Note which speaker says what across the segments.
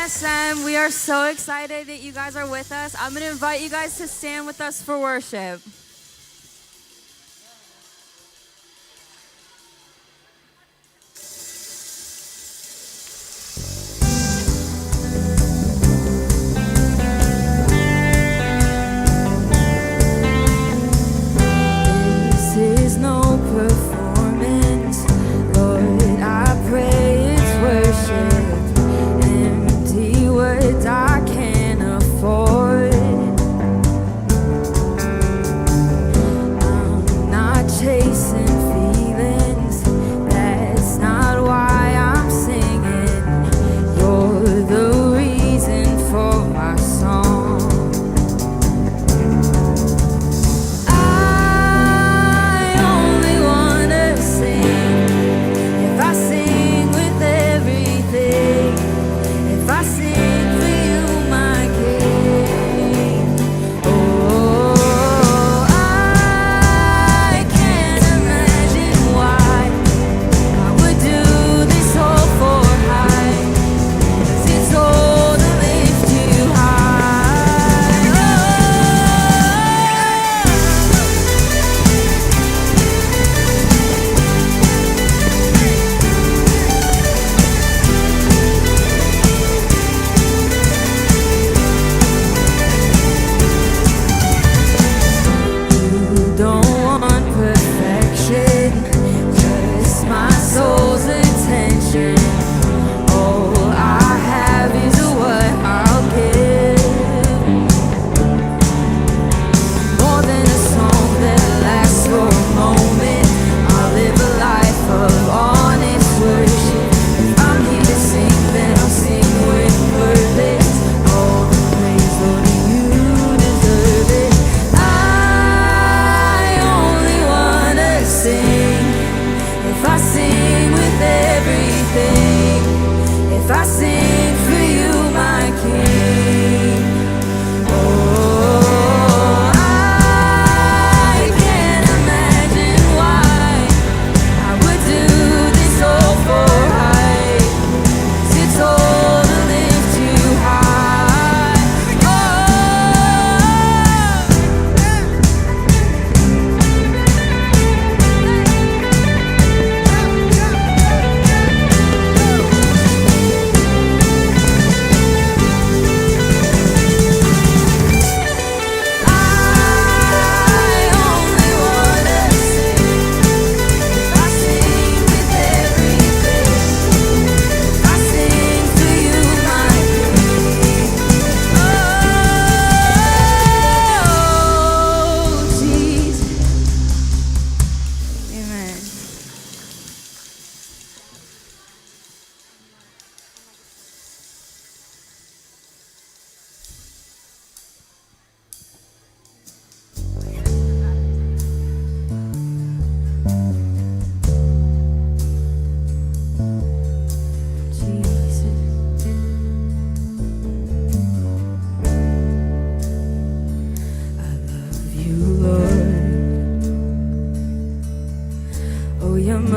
Speaker 1: MSM, we are so excited that you guys are with us. I'm going to invite you guys to stand with us for worship. This is no performance, Lord, I pray it's worship. Words I can't afford. I'm not chasing feelings. That's not why I'm singing. You're the reason for my song. I only wanna sing. If I sing with everything, if I sing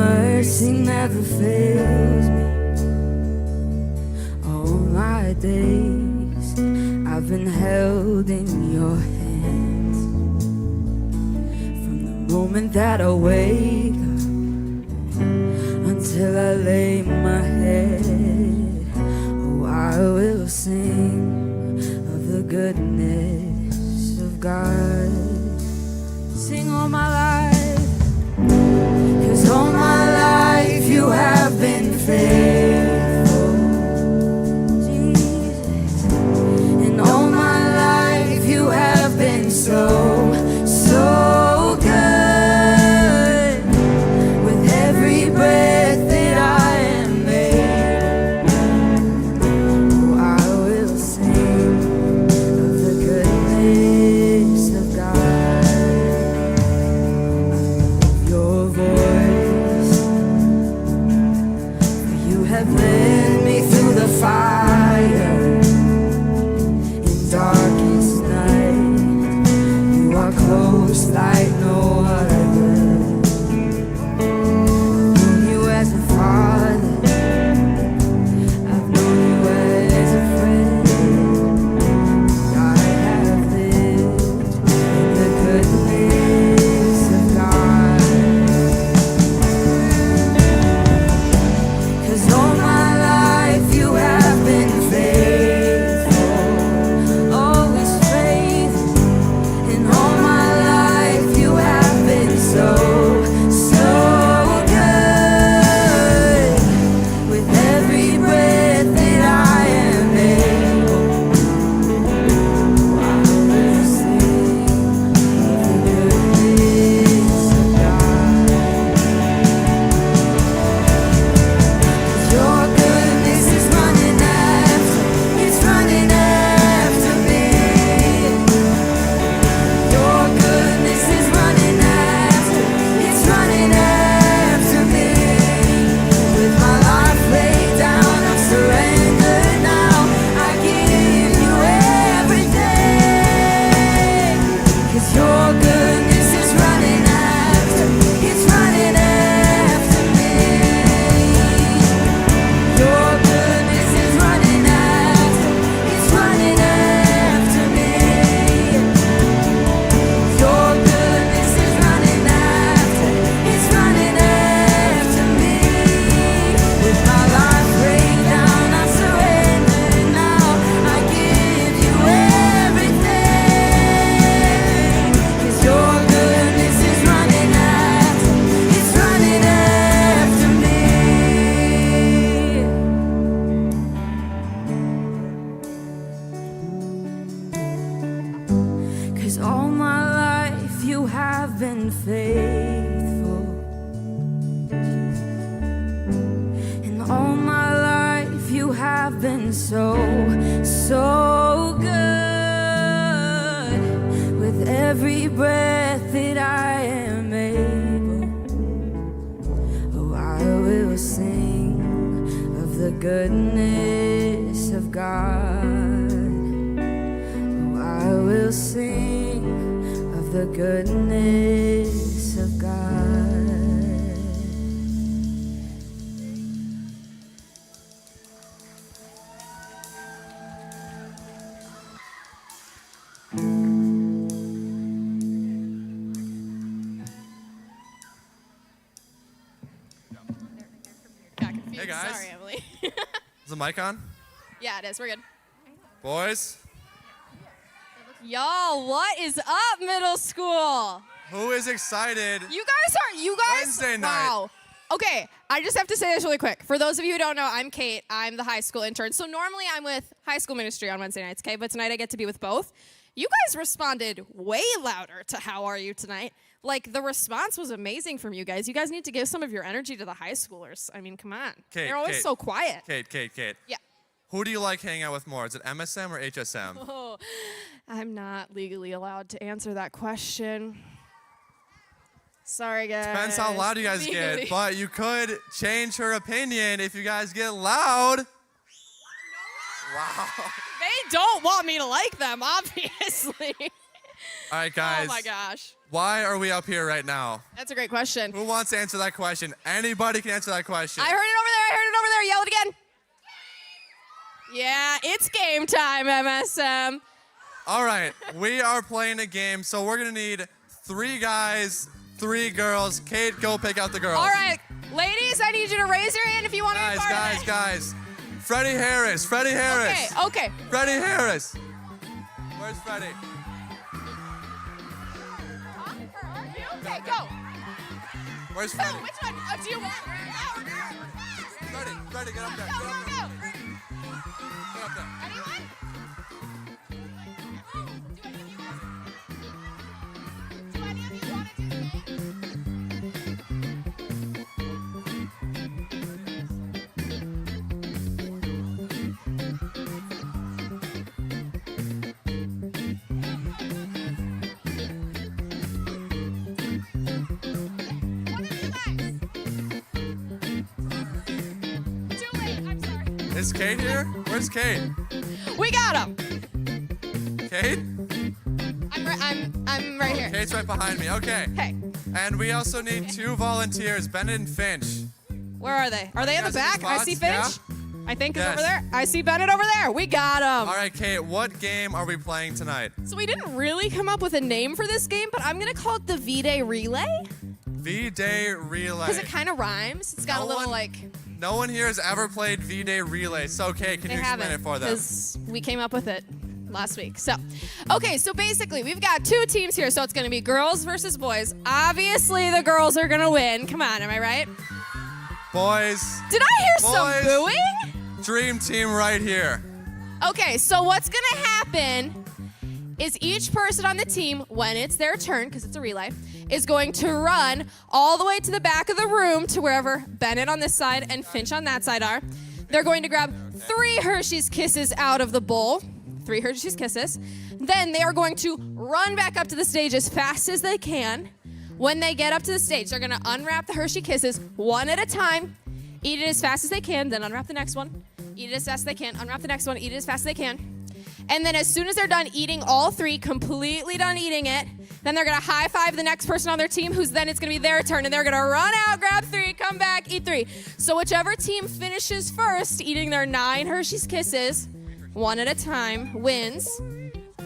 Speaker 1: mercy never fails me. All my days I've been held in your hands. From the moment that I wake up until I lay my head, oh, I will sing of the goodness of God. Sing all my life, 'cause all my life you have been faithful, Jesus. And all my life you have been so, so good. With every breath that I am made, oh, I will sing of the goodness of God. Your voice, for you have led me through the fire in darkest night. You are close like no other. I've known you as a father, I've known you as a friend. I have lived in the goodness of God. 'Cause all my life you have been faithful, always faithful. And all my life you have been so, so good. With every breath that I am able, I will sing of the goodness of God. Your goodness is running after, it's running after me. Your goodness is running after, it's running after me. With my life laid down, I'm surrendered now. I give you everything. 'Cause your goodness is running after, it's running after me. Your goodness is running after, it's running after me. Your goodness is running after, it's running after me. With my life laid down, I surrender now. I give you everything. 'Cause your goodness is running after, it's running after me. 'Cause all my life you have been faithful. And all my life you have been so, so good. With every breath that I am able, oh, I will sing of the goodness of God. Oh, I will sing of the goodness of God.
Speaker 2: Got confused.
Speaker 3: Hey, guys.
Speaker 2: Sorry, Emily.
Speaker 3: Is the mic on?
Speaker 2: Yeah, it is. We're good.
Speaker 3: Boys,
Speaker 2: Y'all, what is up, middle school?
Speaker 3: who is excited?
Speaker 2: You guys.
Speaker 3: Wednesday night.
Speaker 2: Wow. Okay, I just have to say this really quick. For those of you who don't know, I'm Kate. I'm the high school intern. So normally I'm with high school ministry on Wednesday nights, okay? But tonight I get to be with both. You guys responded way louder to "How are you tonight?" Like, the response was amazing from you guys. You guys need to give some of your energy to the high schoolers. I mean, come on.
Speaker 3: Kate,
Speaker 2: They're always
Speaker 3: Kate.
Speaker 2: so quiet.
Speaker 3: Kate.
Speaker 2: Yeah.
Speaker 3: Who do you like hanging out with more? Is it MSM or HSM?
Speaker 2: Oh, I'm not legally allowed to answer that question. Sorry, guys.
Speaker 3: Depends how loud you guys
Speaker 2: Legally.
Speaker 3: get, but you could change her opinion if you guys get loud. Wow.
Speaker 2: They don't want me to like them, obviously.
Speaker 3: All right, guys.
Speaker 2: Oh my gosh.
Speaker 3: Why are we up here right now?
Speaker 2: That's a great question.
Speaker 3: Who wants to answer that question? Anybody can answer that question.
Speaker 2: I heard it over there. Yell it again. Yeah, it's game time, MSM.
Speaker 3: All right, we are playing a game, so we're going to need 3 guys, 3 girls. Kate, go pick out the girls.
Speaker 2: All right, ladies, I need you to raise your hand if you want to be part of it.
Speaker 3: Guys. Freddie Harris.
Speaker 2: Okay.
Speaker 3: Freddie Harris. Where's Freddie?
Speaker 2: Okay, go.
Speaker 3: Where's Freddie?
Speaker 2: Which one? Oh, do you want?
Speaker 3: Freddie, get up there.
Speaker 2: Go.
Speaker 3: Get up there.
Speaker 2: Anyone? Do any of you want to do the game?
Speaker 3: Is Kate here? Where's Kate?
Speaker 2: We got him.
Speaker 3: Kate?
Speaker 2: I'm right here.
Speaker 3: Kate's right behind me. Okay.
Speaker 2: Hey,
Speaker 3: And we also need 2 volunteers, Bennett and Finch.
Speaker 2: where are they? Are they in the
Speaker 3: guys in
Speaker 2: back? I
Speaker 3: spots?
Speaker 2: see Finch.
Speaker 3: Yeah.
Speaker 2: I think is
Speaker 3: Yes.
Speaker 2: over there. I see Bennett over there. We got him.
Speaker 3: All right, Kate, what game are we playing tonight?
Speaker 2: So we didn't really come up with a name for this game, but I'm gonna call it the V-Day Relay
Speaker 3: V-Day Relay.
Speaker 2: because it kind of rhymes. It's got
Speaker 3: No
Speaker 2: a little
Speaker 3: one-
Speaker 2: like.
Speaker 3: No one here has ever played V-Day Relay. So, Kate, can
Speaker 2: They
Speaker 3: you explain
Speaker 2: haven't
Speaker 3: it for them?
Speaker 2: because we came up with it last week. So, okay, so basically we've got 2 teams here, so it's gonna be girls versus boys. Obviously, the girls are gonna win. Come on, am I right?
Speaker 3: Boys,
Speaker 2: Did I hear some
Speaker 3: Boys.
Speaker 2: booing?
Speaker 3: dream team right here.
Speaker 2: Okay, so what's gonna happen is each person on the team, when it's their turn, because it's a relay, is going to run all the way to the back of the room to wherever Bennett on this side and Finch on that side are. They're going to grab 3 Hershey's Kisses out of the bowl. 3 Hershey's Kisses. Then they are going to run back up to the stage as fast as they can. When they get up to the stage, they're gonna unwrap the Hershey Kisses one at a time, eat it as fast as they can, then unwrap the next one, eat it as fast as they can, unwrap the next one, eat it as fast as they can. And then as soon as they're done eating all 3, completely done eating it, then they're gonna high five the next person on their team, who's then it's gonna be their turn, and they're gonna run out, grab 3, come back, eat 3. So whichever team finishes first, eating their 9 Hershey's Kisses, one at a time, wins.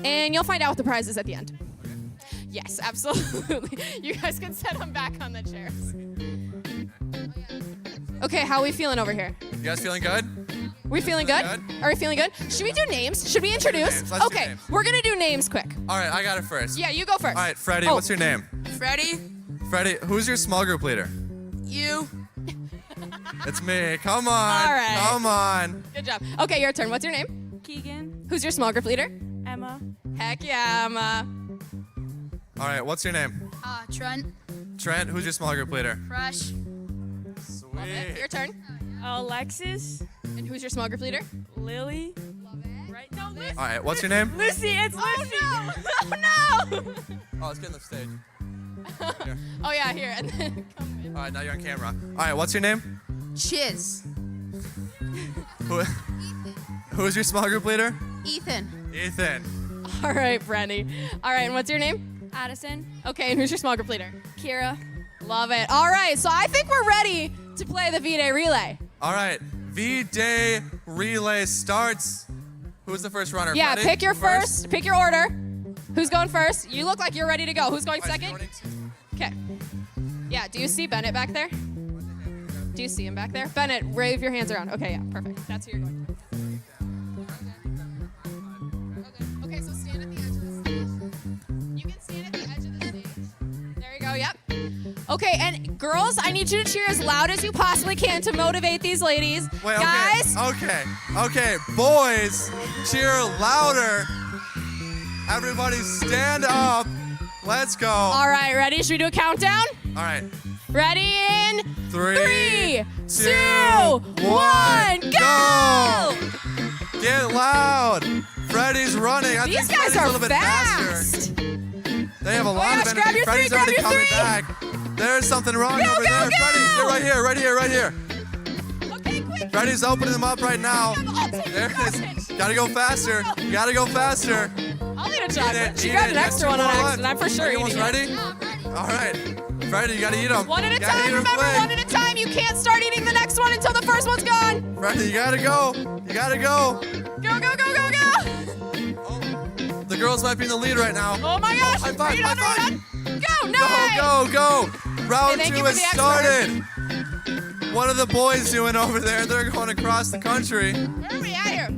Speaker 2: And you'll find out what the prize is at the end. Yes, absolutely. You guys can set them back on the chairs. Okay, how are we feeling over here?
Speaker 3: You guys feeling good?
Speaker 2: We feeling good?
Speaker 3: Good.
Speaker 2: Are we feeling good? Should we do names? Should we introduce?
Speaker 3: names. Let's do
Speaker 2: Okay,
Speaker 3: names.
Speaker 2: we're gonna do names quick.
Speaker 3: All right, I got it first.
Speaker 2: Yeah, you go first.
Speaker 3: All right, Freddie,
Speaker 2: Oh.
Speaker 3: what's your name?
Speaker 4: Freddie,
Speaker 3: Freddie, who's your small group leader?
Speaker 4: you,
Speaker 3: It's me. Come on.
Speaker 2: All right.
Speaker 3: Come on.
Speaker 2: Good job. Okay, your turn. What's your name?
Speaker 5: Keegan,
Speaker 2: Who's your small group leader?
Speaker 5: Emma,
Speaker 2: Heck yeah, Emma.
Speaker 3: All right, what's your name?
Speaker 4: Trent,
Speaker 3: Trent, who's your small group leader?
Speaker 4: Fresh,
Speaker 2: Love it. Your turn.
Speaker 5: Alexis,
Speaker 2: And who's your small group leader?
Speaker 5: Lily.
Speaker 2: Right? No, Lucy.
Speaker 3: All right, what's your name?
Speaker 5: Lucy, it's Lucy.
Speaker 2: Oh no!
Speaker 3: Oh, let's get in the stage.
Speaker 2: Oh yeah, here. And then come in.
Speaker 3: All right, now you're on camera. All right, what's your name?
Speaker 4: Chiz,
Speaker 3: Who's your small group leader?
Speaker 4: Ethan,
Speaker 3: Ethan.
Speaker 2: All right, Brenny. All right, and what's your name?
Speaker 5: Addison,
Speaker 2: Okay, and who's your small group leader?
Speaker 5: Kira,
Speaker 2: Love it. All right, so I think we're ready to play the V-Day Relay.
Speaker 3: All right, V-Day Relay starts. Who's the first runner?
Speaker 2: Yeah,
Speaker 3: Freddie?
Speaker 2: pick your first, pick your order. Who's going first? You look like you're ready to go. Who's going
Speaker 3: All right,
Speaker 2: second?
Speaker 3: so
Speaker 2: Okay. Yeah, do you see Bennett back there? Do you see him back there? Bennett, wave your hands around. Okay, yeah, perfect. That's who you're going for. Okay, so stand at the edge of the stage. You can stand at the edge of the stage. There you go, yep. Okay, and girls, I need you to cheer as loud as you possibly can to motivate these ladies.
Speaker 3: Wait, okay.
Speaker 2: Guys,
Speaker 3: Okay, boys, cheer louder. Everybody stand up. Let's go.
Speaker 2: all right, ready? Should we do a countdown?
Speaker 3: All right.
Speaker 2: Ready in
Speaker 3: 3,
Speaker 2: 2, 1, go!
Speaker 3: Get loud. Freddie's running. I
Speaker 2: These
Speaker 3: think
Speaker 2: guys
Speaker 3: Freddie's a
Speaker 2: are
Speaker 3: little bit faster.
Speaker 2: fast.
Speaker 3: They have a lot
Speaker 2: gosh,
Speaker 3: of
Speaker 2: grab
Speaker 3: energy.
Speaker 2: your
Speaker 3: Freddie's
Speaker 2: three,
Speaker 3: already
Speaker 2: grab your
Speaker 3: coming
Speaker 2: three.
Speaker 3: back. There's something wrong
Speaker 2: Go,
Speaker 3: over
Speaker 2: go,
Speaker 3: there.
Speaker 2: go!
Speaker 3: Freddie, you're right here, right here, right here.
Speaker 2: Okay, quick.
Speaker 3: Freddie's opening them up right now.
Speaker 2: I'll take
Speaker 3: There
Speaker 2: the
Speaker 3: it is.
Speaker 2: advantage.
Speaker 3: Gotta go faster. You gotta go faster.
Speaker 2: I'll lead eat a chocolate. She
Speaker 3: Eat
Speaker 2: grabbed
Speaker 3: it.
Speaker 2: an extra one on
Speaker 3: That's
Speaker 2: accident. I'm for sure
Speaker 3: Are you
Speaker 2: eating
Speaker 3: almost
Speaker 2: it.
Speaker 3: ready? All right. Freddie, you gotta eat them.
Speaker 2: One at a time, remember, one at a time. You can't start eating the next one until the first one's gone.
Speaker 3: Freddie, you gotta go. You gotta go.
Speaker 2: Go, go, go, go, go.
Speaker 3: The girls might be in the lead right now.
Speaker 2: Oh my gosh.
Speaker 3: High five,
Speaker 2: Are you done?
Speaker 3: high
Speaker 2: Are you done? Go, nice.
Speaker 3: Go, go, go. Round
Speaker 2: Hey, thank
Speaker 3: 2
Speaker 2: you for
Speaker 3: has
Speaker 2: the
Speaker 3: started. What are the boys doing over there? They're going across the country.
Speaker 2: Where are we at here?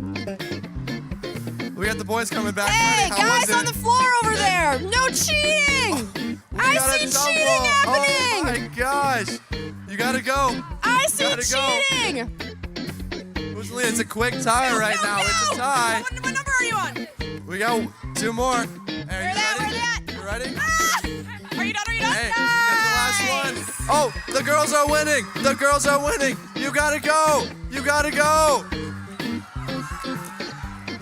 Speaker 3: We got the boys coming back.
Speaker 2: Hey,
Speaker 3: Freddie, how was
Speaker 2: guys
Speaker 3: it?
Speaker 2: on the floor over there. No cheating.
Speaker 3: We
Speaker 2: I
Speaker 3: got a
Speaker 2: see
Speaker 3: double.
Speaker 2: cheating happening.
Speaker 3: Oh my gosh. You gotta go.
Speaker 2: I see
Speaker 3: Gotta go.
Speaker 2: cheating.
Speaker 3: Who's the lead? It's a quick tie right now. It's a tie.
Speaker 2: What number are you on?
Speaker 3: We got 2 more. Hey,
Speaker 2: Where
Speaker 3: you
Speaker 2: they at? Where
Speaker 3: ready?
Speaker 2: they at?
Speaker 3: You ready?
Speaker 2: Ah! Are you done? Are you done?
Speaker 3: Hey, that's the last one. Oh, the girls are winning. The girls are winning. You gotta go. You gotta go.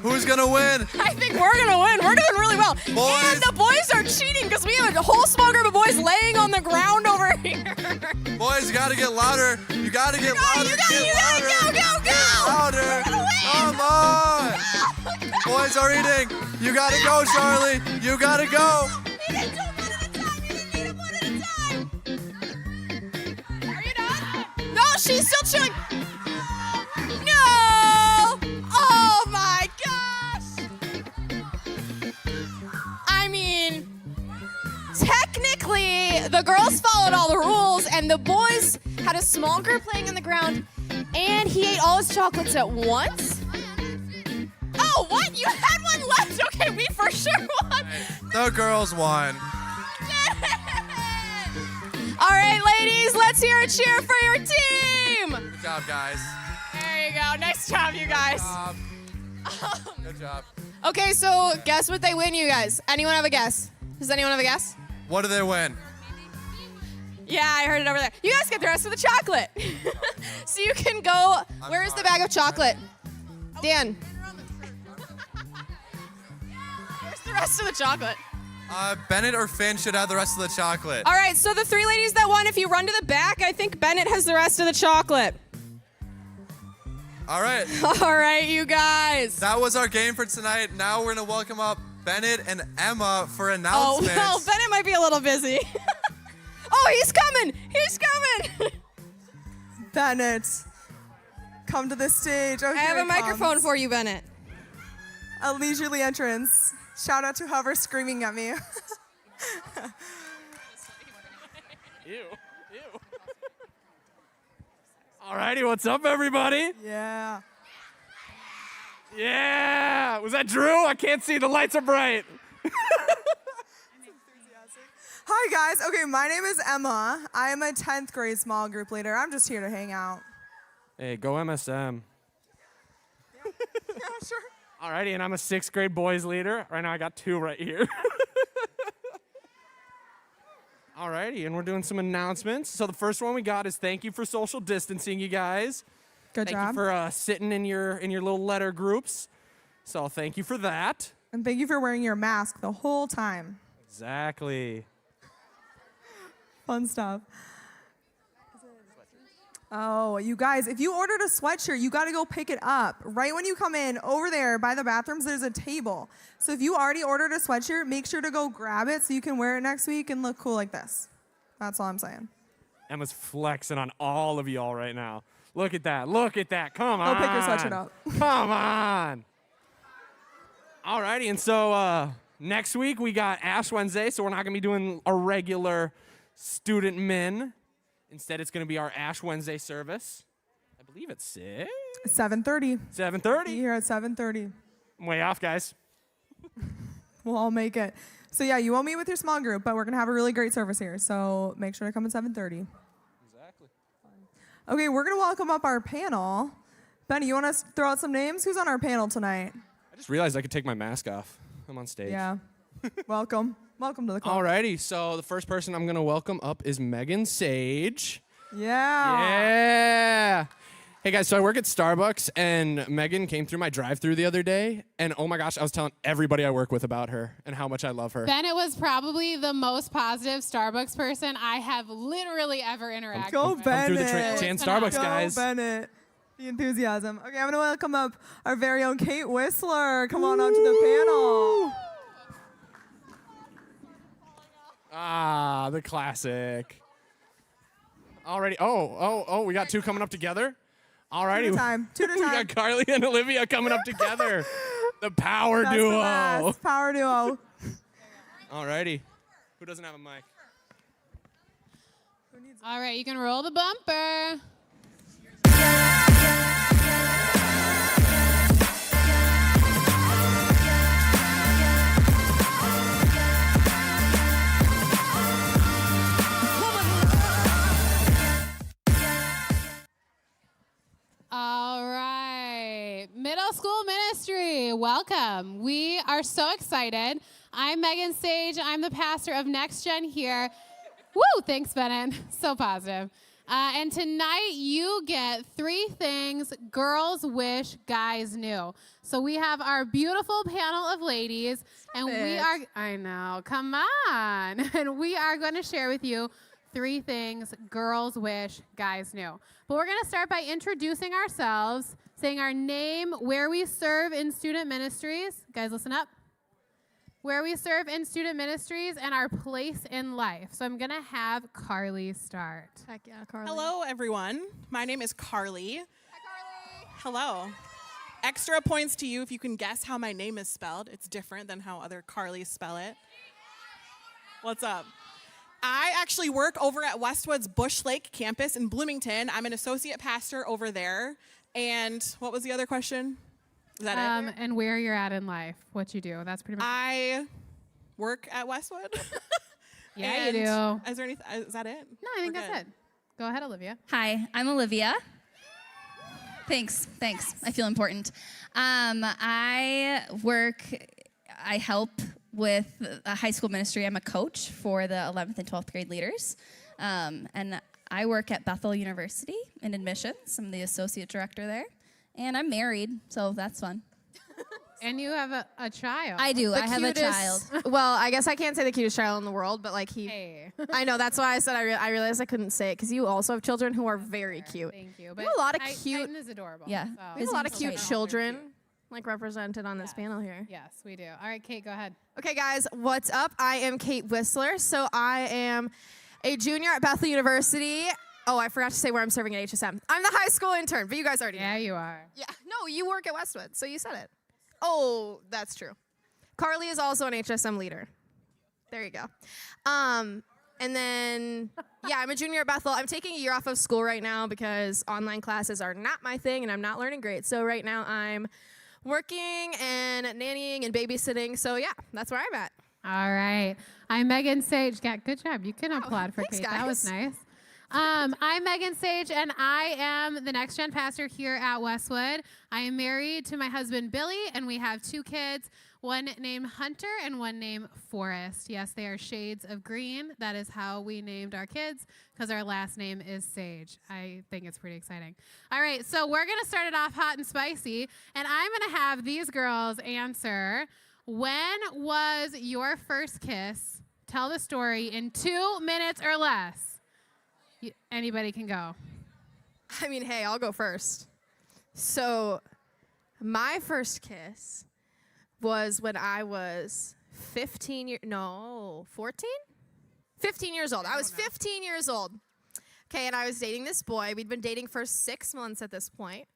Speaker 3: Who's gonna win?
Speaker 2: I think we're gonna win. We're doing really well.
Speaker 3: Boys.
Speaker 2: And the boys are cheating because we have a whole small group of boys laying on the ground over here.
Speaker 3: Boys, you gotta get louder. You gotta get louder.
Speaker 2: You gotta
Speaker 3: Get louder.
Speaker 2: go, go, go.
Speaker 3: Get louder.
Speaker 2: We're gonna win.
Speaker 3: Come on. Boys are eating. You gotta go, Charlie. You gotta go.
Speaker 2: You didn't do one at a time. You didn't need them one at a time. Are you done? No, she's still chewing. No! Oh my gosh! I mean, technically, the girls followed all the rules, and the boys had a small group laying on the ground, and he ate all his chocolates at once. Oh, what? You had one left? Okay, we for sure won.
Speaker 3: The girls won.
Speaker 2: All right, ladies, let's hear a cheer for your team.
Speaker 3: Good job, guys.
Speaker 2: There you go. Nice job, you guys.
Speaker 3: Good job.
Speaker 2: Okay, so guess what they win, you guys. Anyone have a guess? Does anyone have a guess?
Speaker 3: What do they win?
Speaker 2: Yeah, I heard it over there. You guys get the rest of the chocolate. So you can go. Where is the bag of chocolate? Dan. Where's the rest of the chocolate?
Speaker 3: Bennett or Finn should have the rest of the chocolate.
Speaker 2: All right, so the 3 ladies that won, if you run to the back, I think Bennett has the rest of the chocolate.
Speaker 3: All right.
Speaker 2: All right, you guys.
Speaker 3: That was our game for tonight. Now we're going to welcome up Bennett and Emma for
Speaker 2: Oh,
Speaker 3: announcements.
Speaker 2: well, Bennett might be a little busy. Oh, he's coming. He's coming.
Speaker 6: Bennett, come to the stage. Oh,
Speaker 2: I have a microphone for you, Bennett.
Speaker 6: A leisurely entrance. Shout out to whoever's screaming at me.
Speaker 7: Ew. Alrighty, what's up, everybody?
Speaker 6: Yeah.
Speaker 7: Yeah! Was that Drew? I can't see. The lights are bright.
Speaker 6: Hi, guys. Okay, my name is Emma. I am a 10th grade small group leader. I'm just here to hang out.
Speaker 7: Hey, go MSM.
Speaker 6: Yeah, sure.
Speaker 7: Alrighty, and I'm a 6th grade boys leader. Right now, I got 2 right here. Alrighty, and we're doing some announcements. So the first one we got is thank you for social distancing, you guys.
Speaker 6: Good
Speaker 7: Thank
Speaker 6: job.
Speaker 7: you for sitting in your little letter groups. So thank you for that.
Speaker 6: And thank you for wearing your mask the whole time.
Speaker 7: Exactly.
Speaker 6: Fun stuff. Oh, you guys, if you ordered a sweatshirt, you got to go pick it up. Right when you come in, over there by the bathrooms, there's a table. So if you already ordered a sweatshirt, make sure to go grab it so you can wear it next week and look cool like this. That's all I'm saying.
Speaker 7: Emma's flexing on all of y'all right now. Look at that. Look at that. Come on.
Speaker 6: Go pick your sweatshirt up.
Speaker 7: Come on. Alrighty, and so next week we got Ash Wednesday, so we're not going to be doing a regular student min. Instead, it's going to be our Ash Wednesday service. I believe it's 6?
Speaker 6: 7:30.
Speaker 7: 7:30?
Speaker 6: Be here at 7:30.
Speaker 7: I'm way off, guys.
Speaker 6: We'll all make it. So yeah, you won't meet with your small group, but we're going to have a really great service here. So make sure to come at 7:30.
Speaker 7: Exactly.
Speaker 6: Okay, we're going to welcome up our panel. Benny, you want to throw out some names? Who's on our panel tonight?
Speaker 7: I just realized I could take my mask off. I'm on stage.
Speaker 6: Yeah. Welcome. Welcome to the club.
Speaker 7: Alrighty, so the first person I'm going to welcome up is Megan Sage.
Speaker 6: Yeah.
Speaker 7: Yeah. Hey guys, so I work at Starbucks, and Megan came through my drive-thru the other day, and oh my gosh, I was telling everybody I work with about her and how much I love her.
Speaker 8: Bennett was probably the most positive Starbucks person I have literally ever interacted
Speaker 6: Go
Speaker 8: with.
Speaker 7: Come through the
Speaker 6: Bennett.
Speaker 7: Chan
Speaker 8: It's
Speaker 7: Starbucks,
Speaker 6: Go
Speaker 7: guys.
Speaker 6: Bennett. The enthusiasm. Okay, I'm going to welcome up our very own Kate Whistler. Come on out to the panel.
Speaker 7: Ah, the classic. Alrighty. Oh, we got two coming up together. Alrighty.
Speaker 6: Two at a time. Two at a
Speaker 7: We
Speaker 6: time.
Speaker 7: got Carly and Olivia coming up together. The power
Speaker 6: That's
Speaker 7: duo.
Speaker 6: the best. Power duo.
Speaker 7: Alrighty. Who doesn't have a mic?
Speaker 8: All right, you can roll the bumper. All right, middle school ministry, welcome. We are so excited. I'm Megan Sage. I'm the pastor of Next Gen here. Woo, thanks, Bennett. So positive. And tonight you get 3 things girls wish guys knew. So we have our beautiful panel of ladies, and we are, I know, come on. And we are going to share with you 3 things girls wish guys knew. But we're going to start by introducing ourselves, saying our name, where we serve in student ministries. Guys, listen up. Where we serve in student ministries, and our place in life. So I'm going to have Carly start.
Speaker 2: Heck yeah, Carly.
Speaker 9: Hello, everyone. My name is Carly. Hi, Carly. Hello. Extra points to you if you can guess how my name is spelled. It's different than how other Carlys spell it. What's up? I actually work over at Westwood's Bush Lake campus in Bloomington. I'm an associate pastor over there. And what was the other question? Is that it?
Speaker 8: And where you're at in life, what you do. That's pretty much
Speaker 9: I work at Westwood.
Speaker 8: Yeah, you do.
Speaker 9: Is there anything? Is that it?
Speaker 8: No, I think
Speaker 9: We're
Speaker 8: that's
Speaker 9: good.
Speaker 8: it. Go ahead, Olivia.
Speaker 10: Hi, I'm Olivia. Thanks. I feel important. I help with a high school ministry. I'm a coach for the 11th and 12th grade leaders. And I work at Bethel University in admissions. I'm the associate director there. And I'm married, so that's fun.
Speaker 8: And you have a child.
Speaker 10: I do.
Speaker 2: The
Speaker 10: I have a
Speaker 2: cutest-
Speaker 10: child.
Speaker 2: Well, I guess I can't say the cutest child in the world, but like he.
Speaker 8: Hey.
Speaker 2: I know, that's why I said I realized I couldn't say it, because you also have children who are very cute.
Speaker 8: Thank you.
Speaker 2: We have a lot of cute.
Speaker 8: Titan is adorable.
Speaker 10: Yeah.
Speaker 8: So.
Speaker 2: We have a lot of
Speaker 10: His
Speaker 2: cute
Speaker 10: name's
Speaker 2: children like represented on this panel here.
Speaker 8: Yes, we do. All right, Kate, go ahead.
Speaker 2: Okay, guys, what's up? I am Kate Whistler. So I am a junior at Bethel University. Oh, I forgot to say where I'm serving at HSM. I'm the high school intern, but you guys already know.
Speaker 8: Yeah, you are.
Speaker 2: Yeah, no, you work at Westwood, so you said it. Oh, that's true. Carly is also an HSM leader. There you go. And then, yeah, I'm a junior at Bethel. I'm taking a year off of school right now because online classes are not my thing, and I'm not learning great. So right now I'm working and nannying and babysitting. So yeah, that's where I'm at.
Speaker 8: All right. I'm Megan Sage. Yeah, good job. You can applaud for
Speaker 2: thanks,
Speaker 8: Kate. That was
Speaker 2: guys.
Speaker 8: nice. I'm Megan Sage, and I am the Next Gen pastor here at Westwood. I am married to my husband, Billy, and we have 2 kids, one named Hunter and one named Forrest. Yes, they are shades of green. That is how we named our kids, because our last name is Sage. I think it's pretty exciting. All right, so we're going to start it off hot and spicy, and I'm going to have these girls answer, when was your first kiss? Tell the story in 2 minutes or less. Anybody can go.
Speaker 2: I mean, hey, I'll go first. So my first kiss was when I was 15 years old. I was 15 years old. Okay, and I was dating this boy. We'd been dating for 6 months at this point,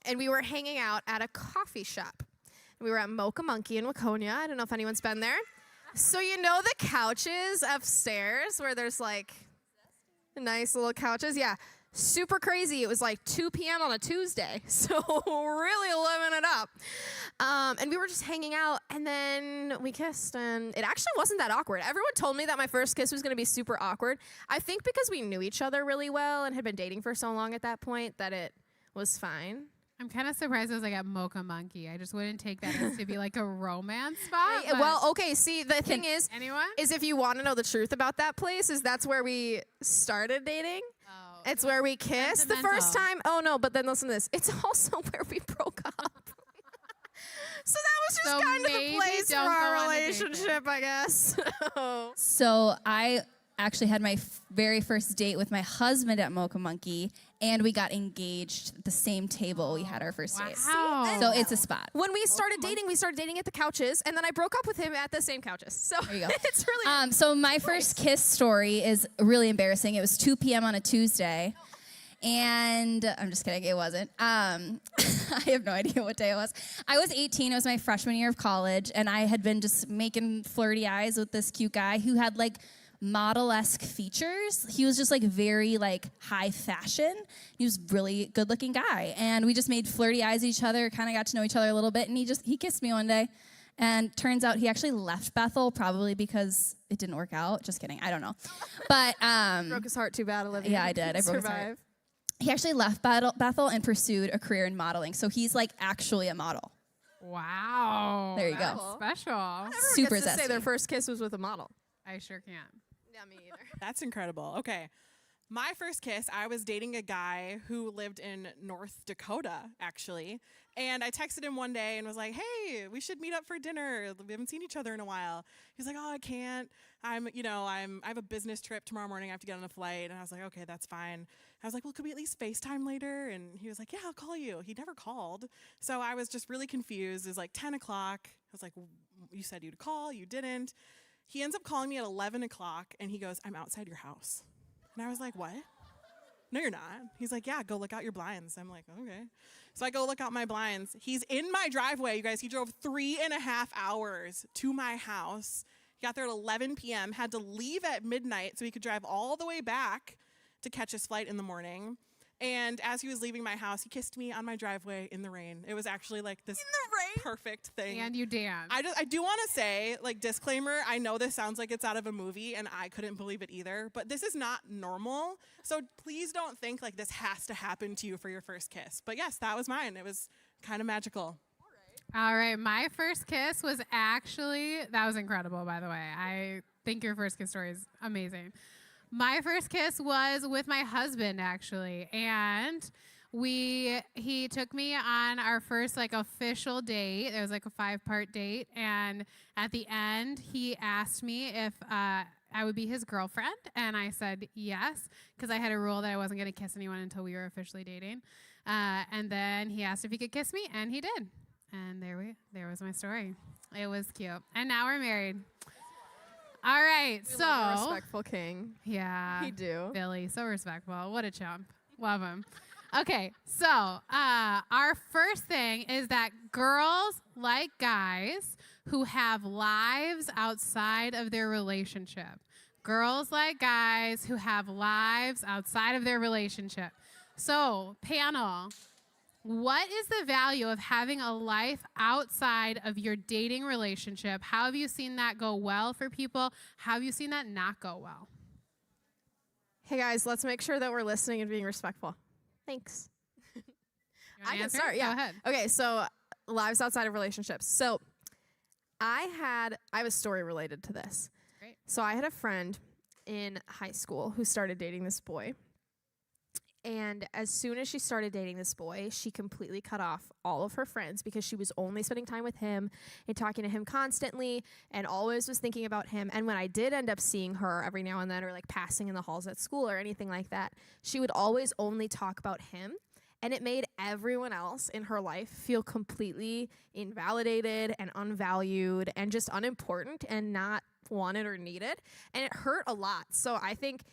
Speaker 2: and we were hanging out at a coffee shop. We were at Mocha Monkey in Waconia. I don't know if anyone's been there. So you know the couches upstairs where there's like nice little couches? Yeah. Super crazy. It was like 2 p.m. on a Tuesday. So really living it up. And we were just hanging out, and then we kissed, and it actually wasn't that awkward. Everyone told me that my first kiss was going to be super awkward. I think because we knew each other really well and had been dating for so long at that point that it was fine.
Speaker 8: I'm kind of surprised it was like at Mocha Monkey. I just wouldn't take that as to be like a romance spot. but-
Speaker 2: Well, okay, see, the thing is
Speaker 8: Anyone?
Speaker 2: if you want to know the truth about that place, is that's where we started dating.
Speaker 8: Oh,
Speaker 2: It's where we kissed the first
Speaker 8: sentimental.
Speaker 2: time. Oh, no, but then listen to this. It's also where we broke up. So that was just
Speaker 8: So
Speaker 2: kind of
Speaker 8: maybe
Speaker 2: the place for
Speaker 8: don't go
Speaker 2: our
Speaker 8: on a date then.
Speaker 2: relationship, I guess.
Speaker 10: So I actually had my very first date with my husband at Mocha Monkey, and we got engaged at the same table we had our first date.
Speaker 8: Wow.
Speaker 10: So it's a spot.
Speaker 2: When we started dating at the couches, and then I broke up with him at the same couches. So
Speaker 10: There you go.
Speaker 2: it's really
Speaker 10: So my first kiss story is really embarrassing. It was 2 p.m. on a Tuesday. And I'm just kidding, it wasn't. I have no idea what day it was. I was 18, it was my freshman year of college, and I had been just making flirty eyes with this cute guy who had like model-esque features. He was just like very like high fashion. He was really good looking guy. And we just made flirty eyes at each other, kind of got to know each other a little bit, and he kissed me one day. And turns out he actually left Bethel, probably because it didn't work out. Just kidding, I don't know. But
Speaker 2: broke his heart too bad, Olivia.
Speaker 10: yeah, I did. I broke his heart. He actually left Bethel and pursued a career in modeling. So he's like actually a model.
Speaker 8: Wow.
Speaker 10: There you
Speaker 8: That's
Speaker 10: go.
Speaker 8: Special.
Speaker 2: Everyone
Speaker 10: Super
Speaker 2: gets to say
Speaker 10: zesty.
Speaker 2: their first kiss was with a model.
Speaker 8: I sure can't.
Speaker 2: Yeah, me either.
Speaker 9: That's incredible. Okay. My first kiss, I was dating a guy who lived in North Dakota, actually. And I texted him one day and was like, hey, we should meet up for dinner. We haven't seen each other in a while. He's like, oh, I can't. I have a business trip tomorrow morning. I have to get on a flight. And I was like, okay, that's fine. I was like, well, could we at least FaceTime later? And he was like, yeah, I'll call you. He never called. So I was just really confused. It was like 10 o'clock. I was like, you said you'd call. You didn't. He ends up calling me at 11 o'clock. And he goes, I'm outside your house. And I was like, what? No, you're not. He's like, yeah, go look out your blinds. I'm like, okay. So I go look out my blinds. He's in my driveway, you guys. He drove 3.5 hours to my house. He got there at 11 p.m., had to leave at midnight so he could drive all the way back to catch his flight in the morning. And as he was leaving my house, he kissed me on my driveway in the rain. It was actually like this perfect thing.
Speaker 8: And you dance.
Speaker 9: I do want to say, like, disclaimer, I know this sounds like it's out of a movie, and I couldn't believe it either, but this is not normal. So please don't think like this has to happen to you for your first kiss. But yes, that was mine. It was kind of magical.
Speaker 8: All right, my first kiss was actually, that was incredible, by the way. I think your first kiss story is amazing. My first kiss was with my husband, actually, and he took me on our first like official date. It was like a 5-part date, and at the end, he asked me if I would be his girlfriend, and I said yes, because I had a rule that I wasn't going to kiss anyone until we were officially dating. And then he asked if he could kiss me, and he did. And there was my story. It was cute. And now we're married. All right,
Speaker 2: We love a respectful king.
Speaker 8: Yeah.
Speaker 2: We do.
Speaker 8: Billy, so respectful. What a chump. Love him. Okay, so our first thing is that girls like guys who have lives outside of their relationship. Girls like guys who have lives outside of their relationship. So, panel, what is the value of having a life outside of your dating relationship? How have you seen that go well for people? How have you seen that not go well?
Speaker 2: Hey guys, let's make sure that we're listening and being respectful. Thanks.
Speaker 8: You wanna
Speaker 2: I can
Speaker 8: answer?
Speaker 2: start, yeah.
Speaker 8: Go ahead.
Speaker 2: Okay, so lives outside of relationships. So I have a story related to this.
Speaker 8: Great.
Speaker 2: So I had a friend in high school who started dating this boy. And as soon as she started dating this boy, she completely cut off all of her friends because she was only spending time with him and talking to him constantly and always was thinking about him. And when I did end up seeing her every now and then or like passing in the halls at school or anything like that, she would always only talk about him. And it made everyone else in her life feel completely invalidated and unvalued and just unimportant and not wanted or needed. And it hurt a lot. So I think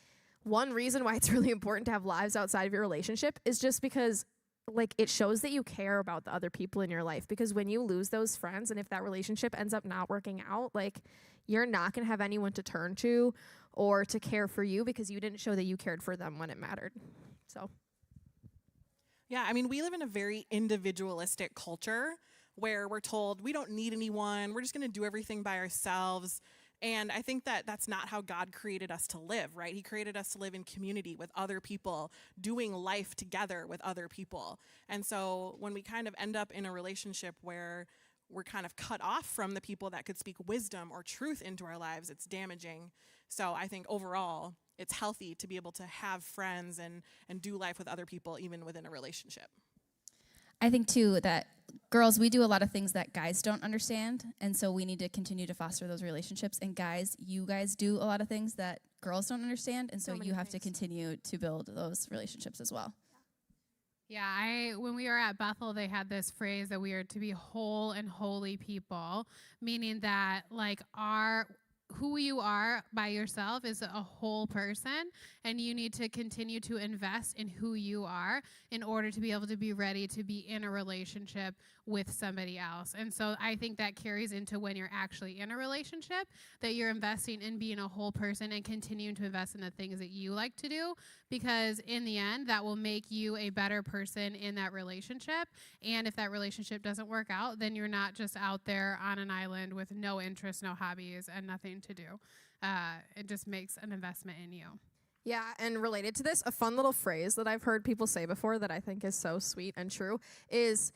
Speaker 2: one reason why it's really important to have lives outside of your relationship is just because like it shows that you care about the other people in your life, because when you lose those friends and if that relationship ends up not working out, like you're not going to have anyone to turn to or to care for you because you didn't show that you cared for them when it mattered. So
Speaker 9: Yeah, I mean, we live in a very individualistic culture where we're told we don't need anyone. We're just going to do everything by ourselves. And I think that that's not how God created us to live, right? He created us to live in community with other people, doing life together with other people. And so when we kind of end up in a relationship where we're kind of cut off from the people that could speak wisdom or truth into our lives, it's damaging. So I think overall, it's healthy to be able to have friends and do life with other people, even within a relationship.
Speaker 10: I think, too, that girls, we do a lot of things that guys don't understand, and so we need to continue to foster those relationships. And guys, you guys do a lot of things that girls don't understand, and so you have to continue to build those relationships as well.
Speaker 8: Yeah, when we were at Bethel, they had this phrase that we are to be whole and holy people, meaning that like who you are by yourself is a whole person, and you need to continue to invest in who you are in order to be able to be ready to be in a relationship with somebody else. And so I think that carries into when you're actually in a relationship, that you're investing in being a whole person and continuing to invest in the things that you like to do, because in the end, that will make you a better person in that relationship. And if that relationship doesn't work out, then you're not just out there on an island with no interests, no hobbies, and nothing to do. It just makes an investment in you.
Speaker 2: Yeah, and related to this, a fun little phrase that I've heard people say before that I think is so sweet and true is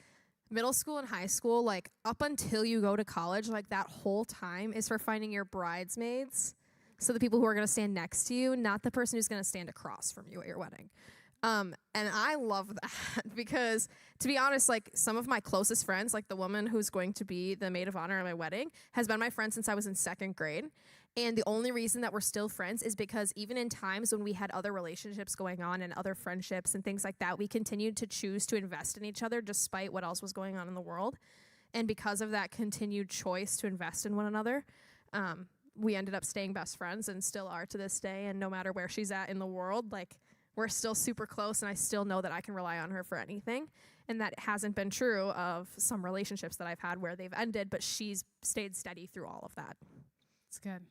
Speaker 2: middle school and high school, like up until you go to college, like that whole time is for finding your bridesmaids. So the people who are going to stand next to you, not the person who's going to stand across from you at your wedding. And I love that because, to be honest, like some of my closest friends, like the woman who's going to be the maid of honor at my wedding, has been my friend since I was in 2nd grade. And the only reason that we're still friends is because even in times when we had other relationships going on and other friendships and things like that, we continued to choose to invest in each other despite what else was going on in the world. And because of that continued choice to invest in one another, we ended up staying best friends and still are to this day. And no matter where she's at in the world, like we're still super close, and I still know that I can rely on her for anything. And that hasn't been true of some relationships that I've had where they've ended, but she's stayed steady through all of that.
Speaker 8: It's good.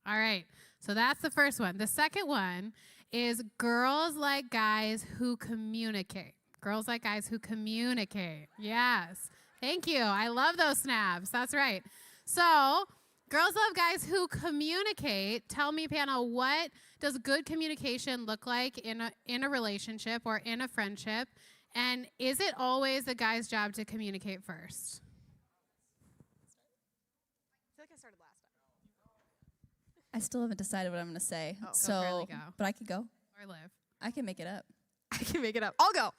Speaker 8: All right, so that's the first one. The second one is girls like guys who communicate. Girls like guys who communicate. Yes. Thank you. I love those snaps. That's right. So girls love guys who communicate. Tell me, panel, what does good communication look like in a relationship or in a friendship? And is it always the guy's job to communicate first?
Speaker 2: I feel like I started last time.
Speaker 10: I still haven't decided what I'm going to say.
Speaker 2: Oh,
Speaker 10: so,
Speaker 8: Carly, go.
Speaker 10: but I could go.
Speaker 8: Or live.
Speaker 10: I can make it up.
Speaker 2: I can make it up. I'll go.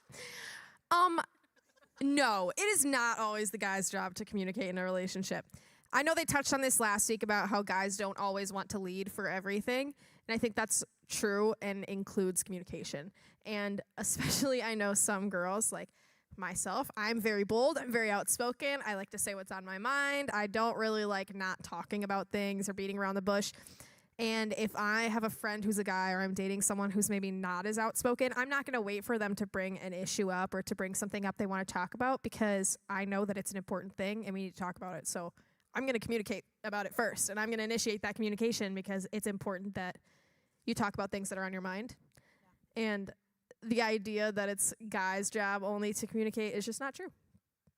Speaker 2: No, it is not always the guy's job to communicate in a relationship. I know they touched on this last week about how guys don't always want to lead for everything. And I think that's true and includes communication. And especially I know some girls, like myself, I'm very bold. I'm very outspoken. I like to say what's on my mind. I don't really like not talking about things or beating around the bush. And if I have a friend who's a guy or I'm dating someone who's maybe not as outspoken, I'm not going to wait for them to bring an issue up or to bring something up they want to talk about, because I know that it's an important thing and we need to talk about it. So I'm going to communicate about it first, and I'm going to initiate that communication because it's important that you talk about things that are on your mind. Yeah. And the idea that it's guys' job only to communicate is just not true.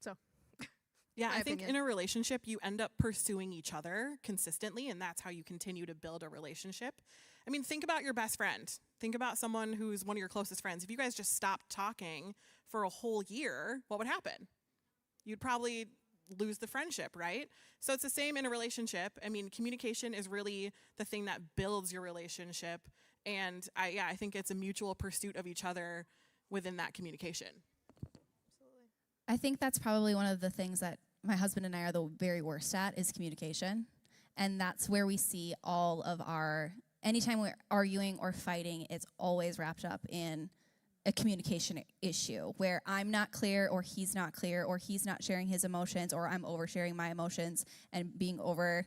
Speaker 2: So,
Speaker 9: yeah,
Speaker 2: my
Speaker 9: I think
Speaker 2: opinion.
Speaker 9: in a relationship, you end up pursuing each other consistently, and that's how you continue to build a relationship. I mean, think about your best friend. Think about someone who's one of your closest friends. If you guys just stopped talking for a whole year, what would happen? You'd probably lose the friendship, right? So it's the same in a relationship. I mean, communication is really the thing that builds your relationship. And I think it's a mutual pursuit of each other within that communication.
Speaker 10: I think that's probably one of the things that my husband and I are the very worst at is communication. And that's where we see all of anytime we're arguing or fighting, it's always wrapped up in a communication issue where I'm not clear or he's not sharing his emotions, or I'm oversharing my emotions and being over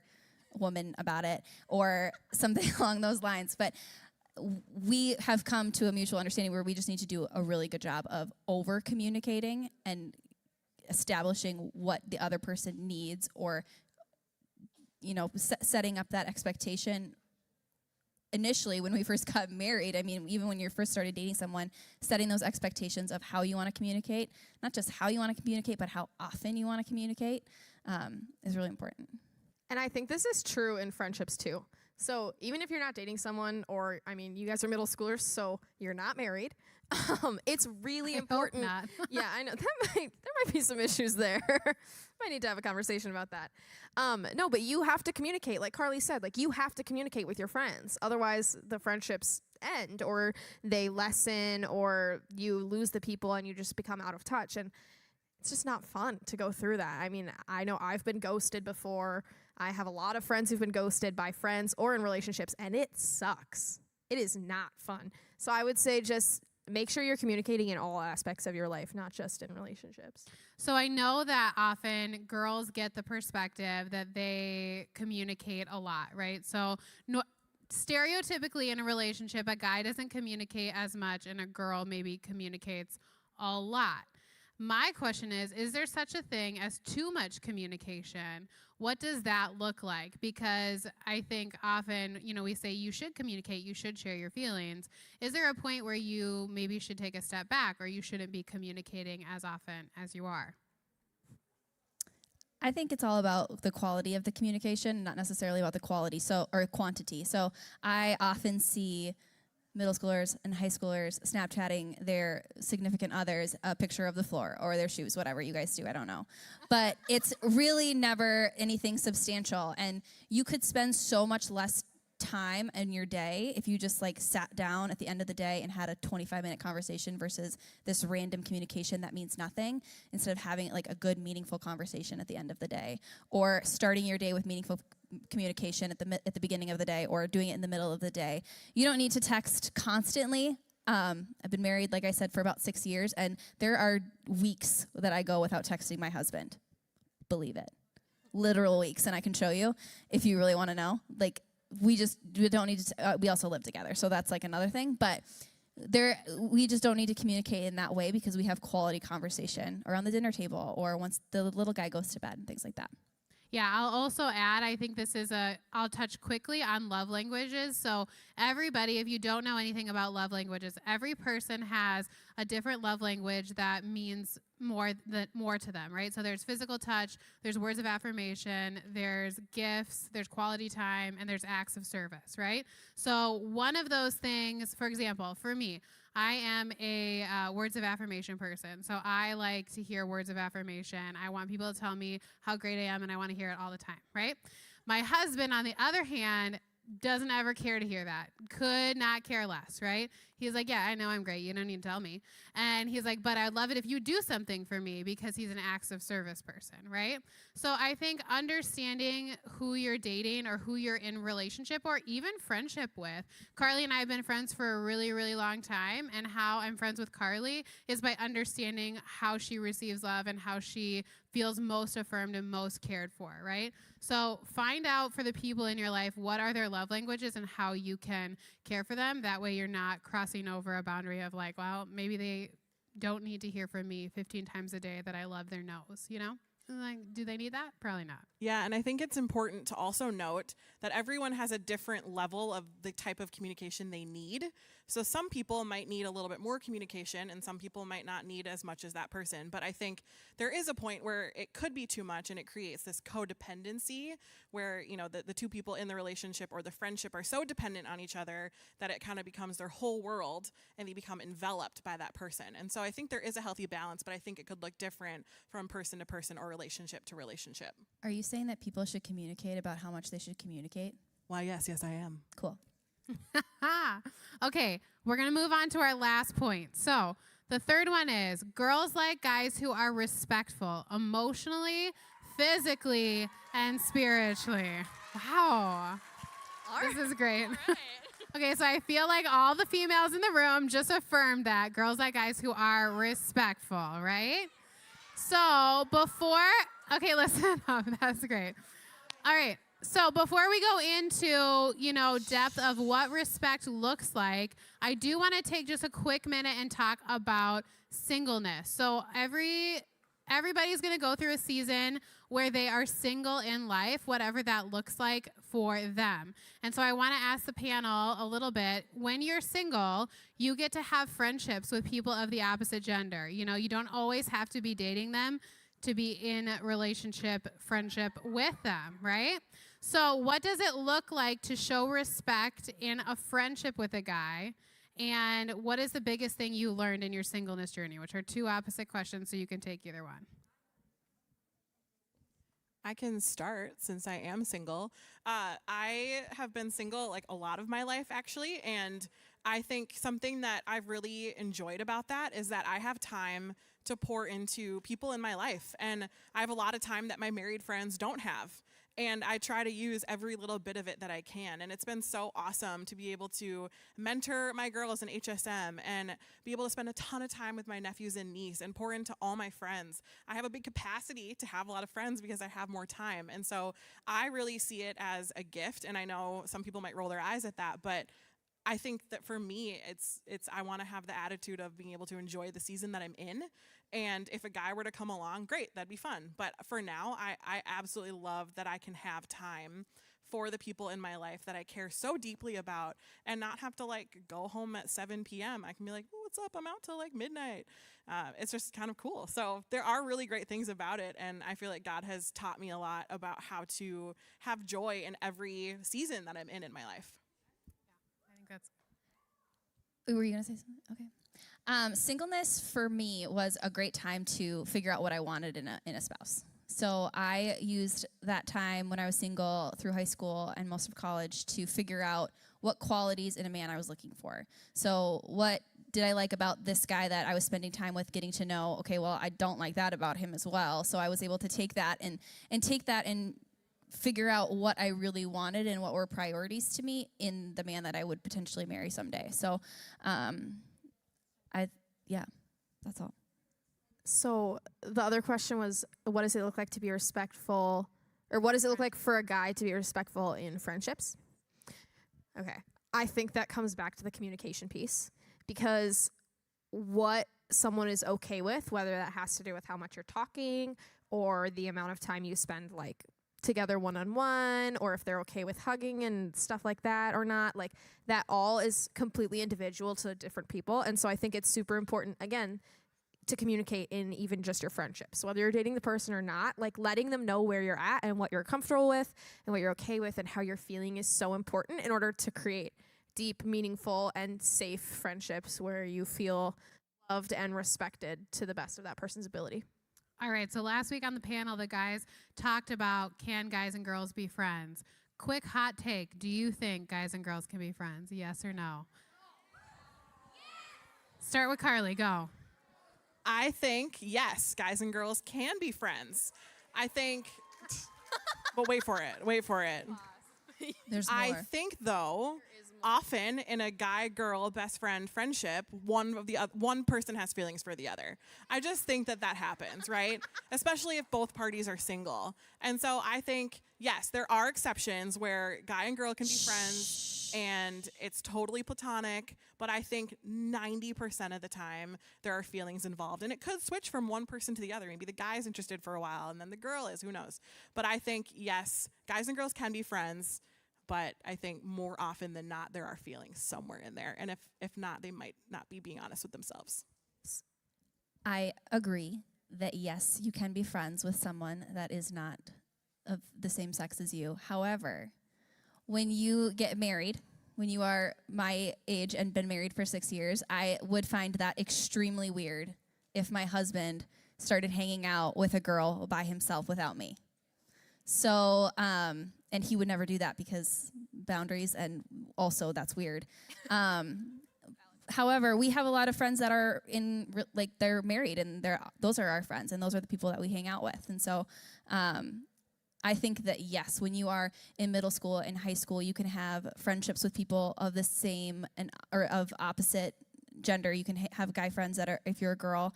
Speaker 10: woman about it, or something along those lines. But we have come to a mutual understanding where we just need to do a really good job of over communicating and establishing what the other person needs, or setting up that expectation. Initially, when we first got married, I mean, even when you first started dating someone, setting those expectations of how you want to communicate, not just how you want to communicate, but how often you want to communicate, is really important.
Speaker 2: And I think this is true in friendships too. So even if you're not dating someone, or, I mean, you guys are middle schoolers, so you're not married, it's really important.
Speaker 8: Not.
Speaker 2: Yeah, I know. There might be some issues there. Might need to have a conversation about that. No, but you have to communicate. Like Carly said, like you have to communicate with your friends. Otherwise, the friendships end, or they lessen, or you lose the people and you just become out of touch. And it's just not fun to go through that. I mean, I know I've been ghosted before. I have a lot of friends who've been ghosted by friends or in relationships, and it sucks. It is not fun. So I would say just make sure you're communicating in all aspects of your life, not just in relationships.
Speaker 8: So I know that often girls get the perspective that they communicate a lot, right? So no, stereotypically in a relationship, a guy doesn't communicate as much and a girl maybe communicates a lot. My question is there such a thing as too much communication? What does that look like? Because I think often, we say you should communicate, you should share your feelings. Is there a point where you maybe should take a step back or you shouldn't be communicating as often as you are?
Speaker 10: I think it's all about the quality of the communication, not necessarily about the quality or quantity. So I often see middle schoolers and high schoolers Snapchatting their significant others a picture of the floor or their shoes, whatever you guys do, I don't know. But it's really never anything substantial. And you could spend so much less time in your day if you just sat down at the end of the day and had a 25-minute conversation versus this random communication that means nothing, instead of having a good meaningful conversation at the end of the day, or starting your day with meaningful communication at the beginning of the day, or doing it in the middle of the day. You don't need to text constantly. I've been married, like I said, for about 6 years, and there are weeks that I go without texting my husband. Believe it. Literal weeks, and I can show you if you really want to know. We don't need to, we also live together, so that's another thing, but we just don't need to communicate in that way because we have quality conversation around the dinner table or once the little guy goes to bed and things like that.
Speaker 8: Yeah, I'll also add, I think I'll touch quickly on love languages. So everybody, if you don't know anything about love languages, every person has a different love language that means more to them, right? So there's physical touch, there's words of affirmation, there's gifts, there's quality time, and there's acts of service, right? So one of those things, for example, for me, I am a words of affirmation person. So I like to hear words of affirmation. I want people to tell me how great I am, and I want to hear it all the time, right? My husband, on the other hand, doesn't ever care to hear that. Could not care less, right? He's like, yeah, I know I'm great. You don't need to tell me. And he's like, but I'd love it if you do something for me, because he's an acts of service person, right? So I think understanding who you're dating or who you're in relationship or even friendship with. Carly and I have been friends for a really, really long time. And how I'm friends with Carly is by understanding how she receives love and how she feels most affirmed and most cared for, right? So find out for the people in your life what are their love languages and how you can care for them. That way you're not crossing over a boundary of well, maybe they don't need to hear from me 15 times a day that I love their nose, Do they need that? Probably not.
Speaker 9: Yeah, and I think it's important to also note that everyone has a different level of the type of communication they need. So some people might need a little bit more communication and some people might not need as much as that person. But I think there is a point where it could be too much and it creates this codependency where, the two people in the relationship or the friendship are so dependent on each other that it kind of becomes their whole world and they become enveloped by that person. And so I think there is a healthy balance, but I think it could look different from person to person or relationship to relationship.
Speaker 10: Are you saying that people should communicate about how much they should communicate?
Speaker 9: Why, yes, I am.
Speaker 10: Cool.
Speaker 8: Okay, we're going to move on to our last point. So the third one is girls like guys who are respectful emotionally, physically, and spiritually. Wow. This is great. Okay, so I feel like all the females in the room just affirmed that girls like guys who are respectful, right? So okay, listen up. That's great. All right. So before we go into, depth of what respect looks like, I do want to take just a quick minute and talk about singleness. So everybody's going to go through a season where they are single in life, whatever that looks like for them. And so I want to ask the panel a little bit. When you're single, you get to have friendships with people of the opposite gender. You don't always have to be dating them to be in a friendship with them, right? So what does it look like to show respect in a friendship with a guy? And what is the biggest thing you learned in your singleness journey, which are two opposite questions, so you can take either one.
Speaker 9: I can start since I am single. I have been single a lot of my life, actually, and I think something that I've really enjoyed about that is that I have time to pour into people in my life, and I have a lot of time that my married friends don't have. And I try to use every little bit of it that I can. And it's been so awesome to be able to mentor my girls in HSM and be able to spend a ton of time with my nephews and niece and pour into all my friends. I have a big capacity to have a lot of friends because I have more time. And so I really see it as a gift. And I know some people might roll their eyes at that, but I think that for me, it's I want to have the attitude of being able to enjoy the season that I'm in. And if a guy were to come along, great, that'd be fun. But for now, I absolutely love that I can have time for the people in my life that I care so deeply about and not have to like go home at 7 p.m. I can be like, oh, what's up? I'm out till like midnight. It's just kind of cool. So there are really great things about it. And I feel like God has taught me a lot about how to have joy in every season that I'm in my life.
Speaker 8: I think that's.
Speaker 10: Were you going to say something? Okay. Singleness for me was a great time to figure out what I wanted in a spouse. So I used that time when I was single through high school and most of college to figure out what qualities in a man I was looking for. So what did I like about this guy that I was spending time with, getting to know? Okay, well, I don't like that about him as well. So I was able to take that and figure out what I really wanted and what were priorities to me in the man that I would potentially marry someday. So, that's all.
Speaker 2: So the other question was, what does it look like to be respectful, or what does it look like for a guy to be respectful in friendships? Okay. I think that comes back to the communication piece, because what someone is okay with, whether that has to do with how much you're talking or the amount of time you spend like together one-on-one, or if they're okay with hugging and stuff like that or not, like that all is completely individual to different people. And so I think it's super important, again, to communicate in even just your friendships, whether you're dating the person or not, like letting them know where you're at and what you're comfortable with and what you're okay with and how you're feeling is so important in order to create deep, meaningful, and safe friendships where you feel loved and respected to the best of that person's ability.
Speaker 8: All right, so last week on the panel, the guys talked about, can guys and girls be friends? Quick hot take, do you think guys and girls can be friends? Yes or no? Start with Carly, go.
Speaker 9: I think, yes, guys and girls can be friends. I think, but wait for it.
Speaker 10: There's more.
Speaker 9: I think, though, often in a guy-girl best friend friendship, one person has feelings for the other. I just think that happens, right? Especially if both parties are single. And so I think, yes, there are exceptions where guy and girl can be friends and it's totally platonic, but I think 90% of the time there are feelings involved. And it could switch from one person to the other. Maybe the guy's interested for a while and then the girl is, who knows? But I think, yes, guys and girls can be friends, but I think more often than not, there are feelings somewhere in there. And if not, they might not be being honest with themselves.
Speaker 10: I agree that, yes, you can be friends with someone that is not of the same sex as you. However, when you get married, when you are my age and been married for 6 years, I would find that extremely weird if my husband started hanging out with a girl by himself without me. So, and he would never do that because boundaries, and also that's weird. However, we have a lot of friends that are they're married, and those are our friends, and those are the people that we hang out with. And so, I think that, yes, when you are in middle school and high school, you can have friendships with people of the same or of opposite gender. You can have guy friends that are, if you're a girl,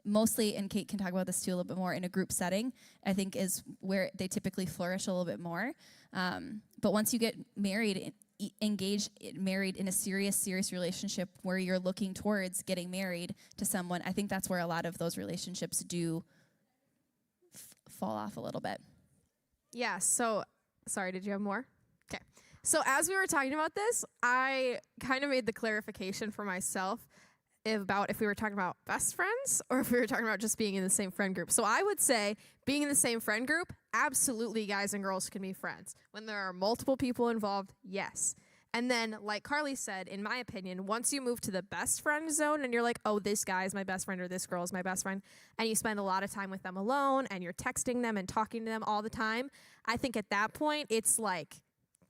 Speaker 10: mostly, and Kate can talk about this too a little bit more, in a group setting, I think is where they typically flourish a little bit more. But once you get married, married in a serious relationship where you're looking towards getting married to someone, I think that's where a lot of those relationships do fall off a little bit.
Speaker 2: Yeah, so, sorry, did you have more? Okay. So as we were talking about this, I kind of made the clarification for myself about if we were talking about best friends or if we were talking about just being in the same friend group. So I would say being in the same friend group, absolutely guys and girls can be friends. When there are multiple people involved, yes. And then, like Carly said, in my opinion, once you move to the best friend zone and you're like, oh, this guy is my best friend or this girl is my best friend, and you spend a lot of time with them alone and you're texting them and talking to them all the time, I think at that point it's like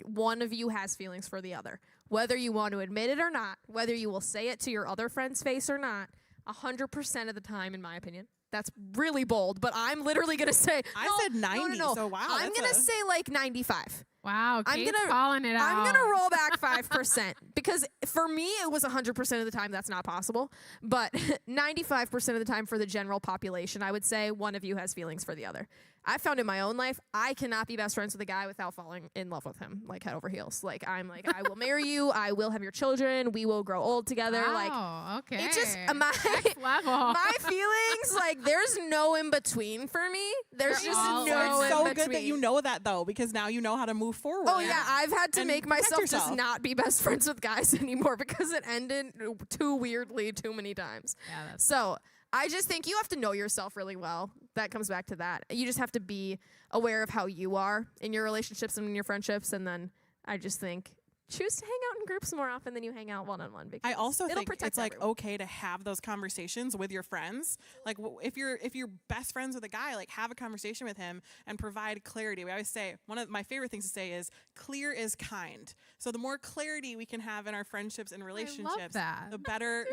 Speaker 2: one of you has feelings for the other. Whether you want to admit it or not, whether you will say it to your other friend's face or not, 100% of the time, in my opinion, That's really bold, but I'm literally gonna say
Speaker 9: I said 90, so wow,
Speaker 2: I'm
Speaker 9: that's
Speaker 2: gonna
Speaker 9: a-
Speaker 2: say like 95.
Speaker 8: Wow,
Speaker 2: I'm
Speaker 8: Kate's
Speaker 2: gonna
Speaker 8: calling it out.
Speaker 2: I'm gonna roll back 5% because for me it was 100% of the time that's not possible, but 95% of the time for the general population, I would say one of you has feelings for the other. I found in my own life I cannot be best friends with a guy without falling in love with him like head over heels. Like I'm like I will marry you, I will have your children, we will grow old together. Like
Speaker 8: Wow, okay.
Speaker 2: it just my
Speaker 8: Next level.
Speaker 2: my feelings like there's no in between for me. There's
Speaker 8: They're
Speaker 2: just
Speaker 8: all
Speaker 2: no
Speaker 9: It's
Speaker 2: in
Speaker 9: so
Speaker 2: between.
Speaker 9: good that you know that though, because now you know how to move forward.
Speaker 2: Oh yeah, I've had to
Speaker 9: And
Speaker 2: make
Speaker 9: protect
Speaker 2: myself
Speaker 9: yourself.
Speaker 2: just not be best friends with guys anymore because it ended too weirdly too many times.
Speaker 8: Yeah, that's
Speaker 2: So I just think you have to know yourself really well. That comes back to that. You just have to be aware of how you are in your relationships and in your friendships, and then I just think choose to hang out in groups more often than you hang out one-on-one. Because
Speaker 9: I also
Speaker 2: it'll
Speaker 9: think
Speaker 2: protect
Speaker 9: it's like
Speaker 2: everyone.
Speaker 9: okay to have those conversations with your friends. Like if you're best friends with a guy, like have a conversation with him and provide clarity. We always say one of my favorite things to say is clear is kind. So the more clarity we can have in our friendships and relationships,
Speaker 8: that.
Speaker 9: the better.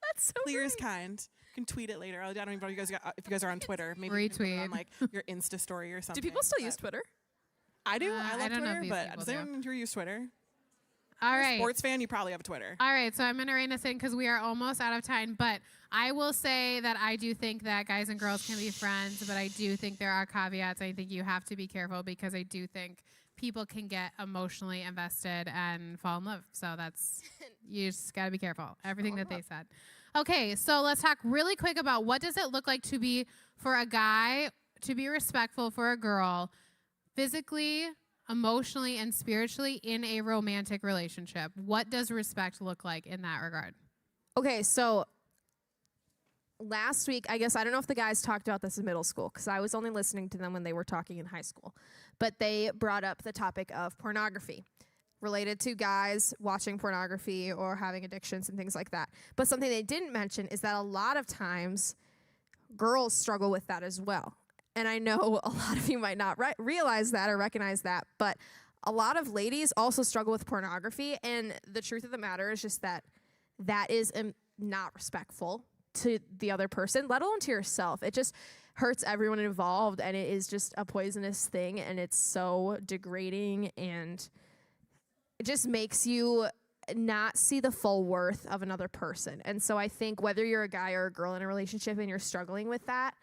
Speaker 2: That's so
Speaker 9: Clear is
Speaker 2: great.
Speaker 9: kind. You can tweet it later. I don't even know if you guys are on Twitter. Maybe you can put it on
Speaker 8: Retweet.
Speaker 9: like your Insta story or something.
Speaker 2: Do people still
Speaker 9: but-
Speaker 2: use Twitter?
Speaker 9: I do.
Speaker 8: I
Speaker 9: I love
Speaker 8: don't know if
Speaker 9: Twitter,
Speaker 8: these
Speaker 9: but
Speaker 8: people
Speaker 9: does
Speaker 8: do.
Speaker 9: anyone here use Twitter?
Speaker 8: All
Speaker 9: You're a
Speaker 8: right.
Speaker 9: sports fan, you probably have a Twitter.
Speaker 8: All right, so I'm going to rein us in because we are almost out of time. But I will say that I do think that guys and girls can be friends, but I do think there are caveats. I think you have to be careful because I do think people can get emotionally invested and fall in love. So that's, you just got to be careful. Everything that they said. Okay, so let's talk really quick about what does it look like to be, for a guy, to be respectful for a girl, physically, emotionally, and spiritually in a romantic relationship. What does respect look like in that regard?
Speaker 2: Okay, so last week, I guess, I don't know if the guys talked about this in middle school because I was only listening to them when they were talking in high school, but they brought up the topic of pornography related to guys watching pornography or having addictions and things like that. But something they didn't mention is that a lot of times girls struggle with that as well. And I know a lot of you might not realize that or recognize that, but a lot of ladies also struggle with pornography. And the truth of the matter is just that that is not respectful to the other person, let alone to yourself. It just hurts everyone involved, and it is just a poisonous thing, and it's so degrading, and it just makes you not see the full worth of another person. And so I think whether you're a guy or a girl in a relationship and you're struggling with that,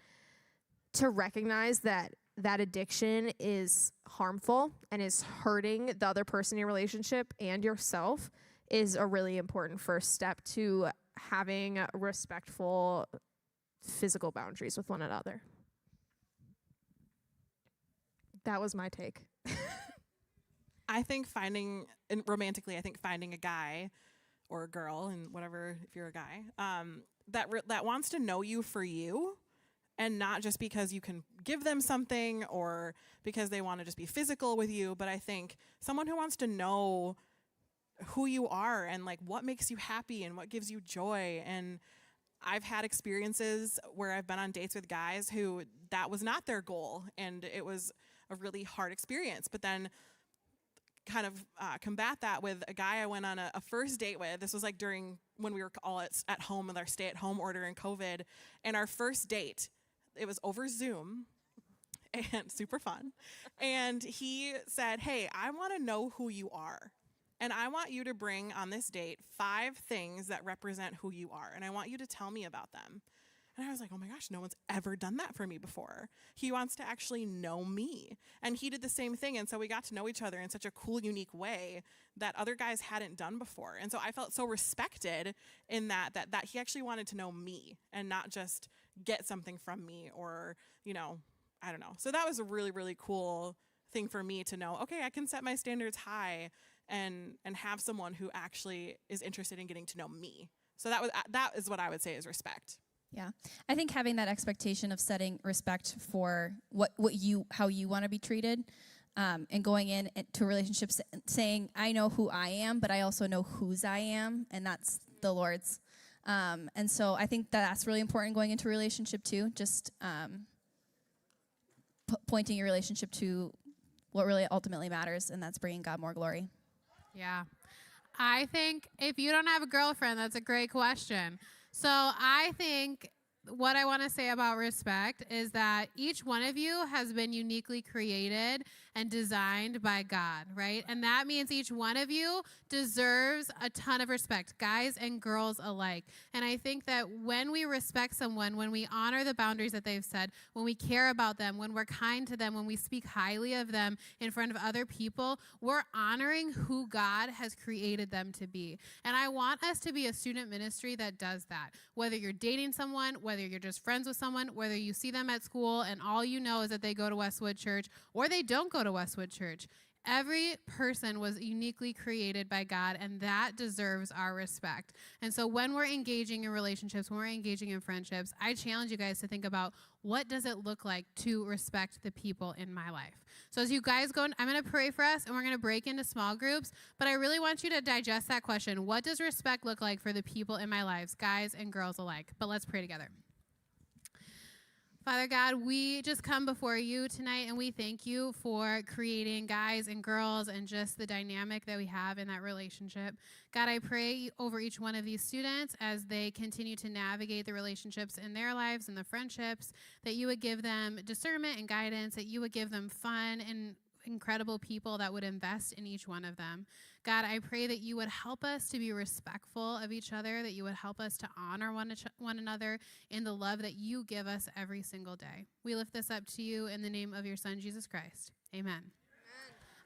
Speaker 2: to recognize that that addiction is harmful and is hurting the other person in your relationship and yourself is a really important first step to having respectful physical boundaries with one another. That was my take.
Speaker 9: I think romantically, I think finding a guy or a girl, and whatever, if you're a guy, that wants to know you for you, and not just because you can give them something or because they want to just be physical with you, but I think someone who wants to know who you are and like what makes you happy and what gives you joy. And I've had experiences where I've been on dates with guys who that was not their goal, and it was a really hard experience. But then kind of combat that with a guy I went on a first date with. This was like during when we were all at home with our stay-at-home order in COVID. And our first date, it was over Zoom and super fun. And he said, hey, I want to know who you are. And I want you to bring on this date 5 things that represent who you are. And I want you to tell me about them. And I was like, oh my gosh, no one's ever done that for me before. He wants to actually know me. And he did the same thing. And so we got to know each other in such a cool, unique way that other guys hadn't done before. And so I felt so respected in that he actually wanted to know me and not just get something from me or, I don't know. So that was a really, really cool thing for me to know, okay, I can set my standards high and have someone who actually is interested in getting to know me. So that is what I would say is respect.
Speaker 10: Yeah, I think having that expectation of setting respect for how you want to be treated, and going in to a relationship saying, I know who I am, but I also know whose I am, and that's the Lord's. And so I think that's really important going into a relationship too, just pointing your relationship to what really ultimately matters, and that's bringing God more glory.
Speaker 8: Yeah. I think if you don't have a girlfriend, that's a great question. So I think what I want to say about respect is that each one of you has been uniquely created and designed by God, right? And that means each one of you deserves a ton of respect, guys and girls alike. And I think that when we respect someone, when we honor the boundaries that they've set, when we care about them, when we're kind to them, when we speak highly of them in front of other people, we're honoring who God has created them to be. And I want us to be a student ministry that does that. Whether you're dating someone, whether you're just friends with someone, whether you see them at school and all you know is that they go to Westwood Church or they don't go to Westwood Church. Every person was uniquely created by God, and that deserves our respect. And so when we're engaging in relationships, when we're engaging in friendships, I challenge you guys to think about, what does it look like to respect the people in my life? So as you guys go, I'm going to pray for us, and we're going to break into small groups, but I really want you to digest that question. What does respect look like for the people in my lives, guys and girls alike? But let's pray together. Father God, we just come before you tonight, and we thank you for creating guys and girls and just the dynamic that we have in that relationship. God, I pray over each one of these students as they continue to navigate the relationships in their lives and the friendships, that you would give them discernment and guidance, that you would give them fun and incredible people that would invest in each one of them. God, I pray that you would help us to be respectful of each other, that you would help us to honor one another in the love that you give us every single day. We lift this up to you in the name of your Son, Jesus Christ. Amen.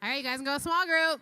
Speaker 8: All right, you guys can go small group.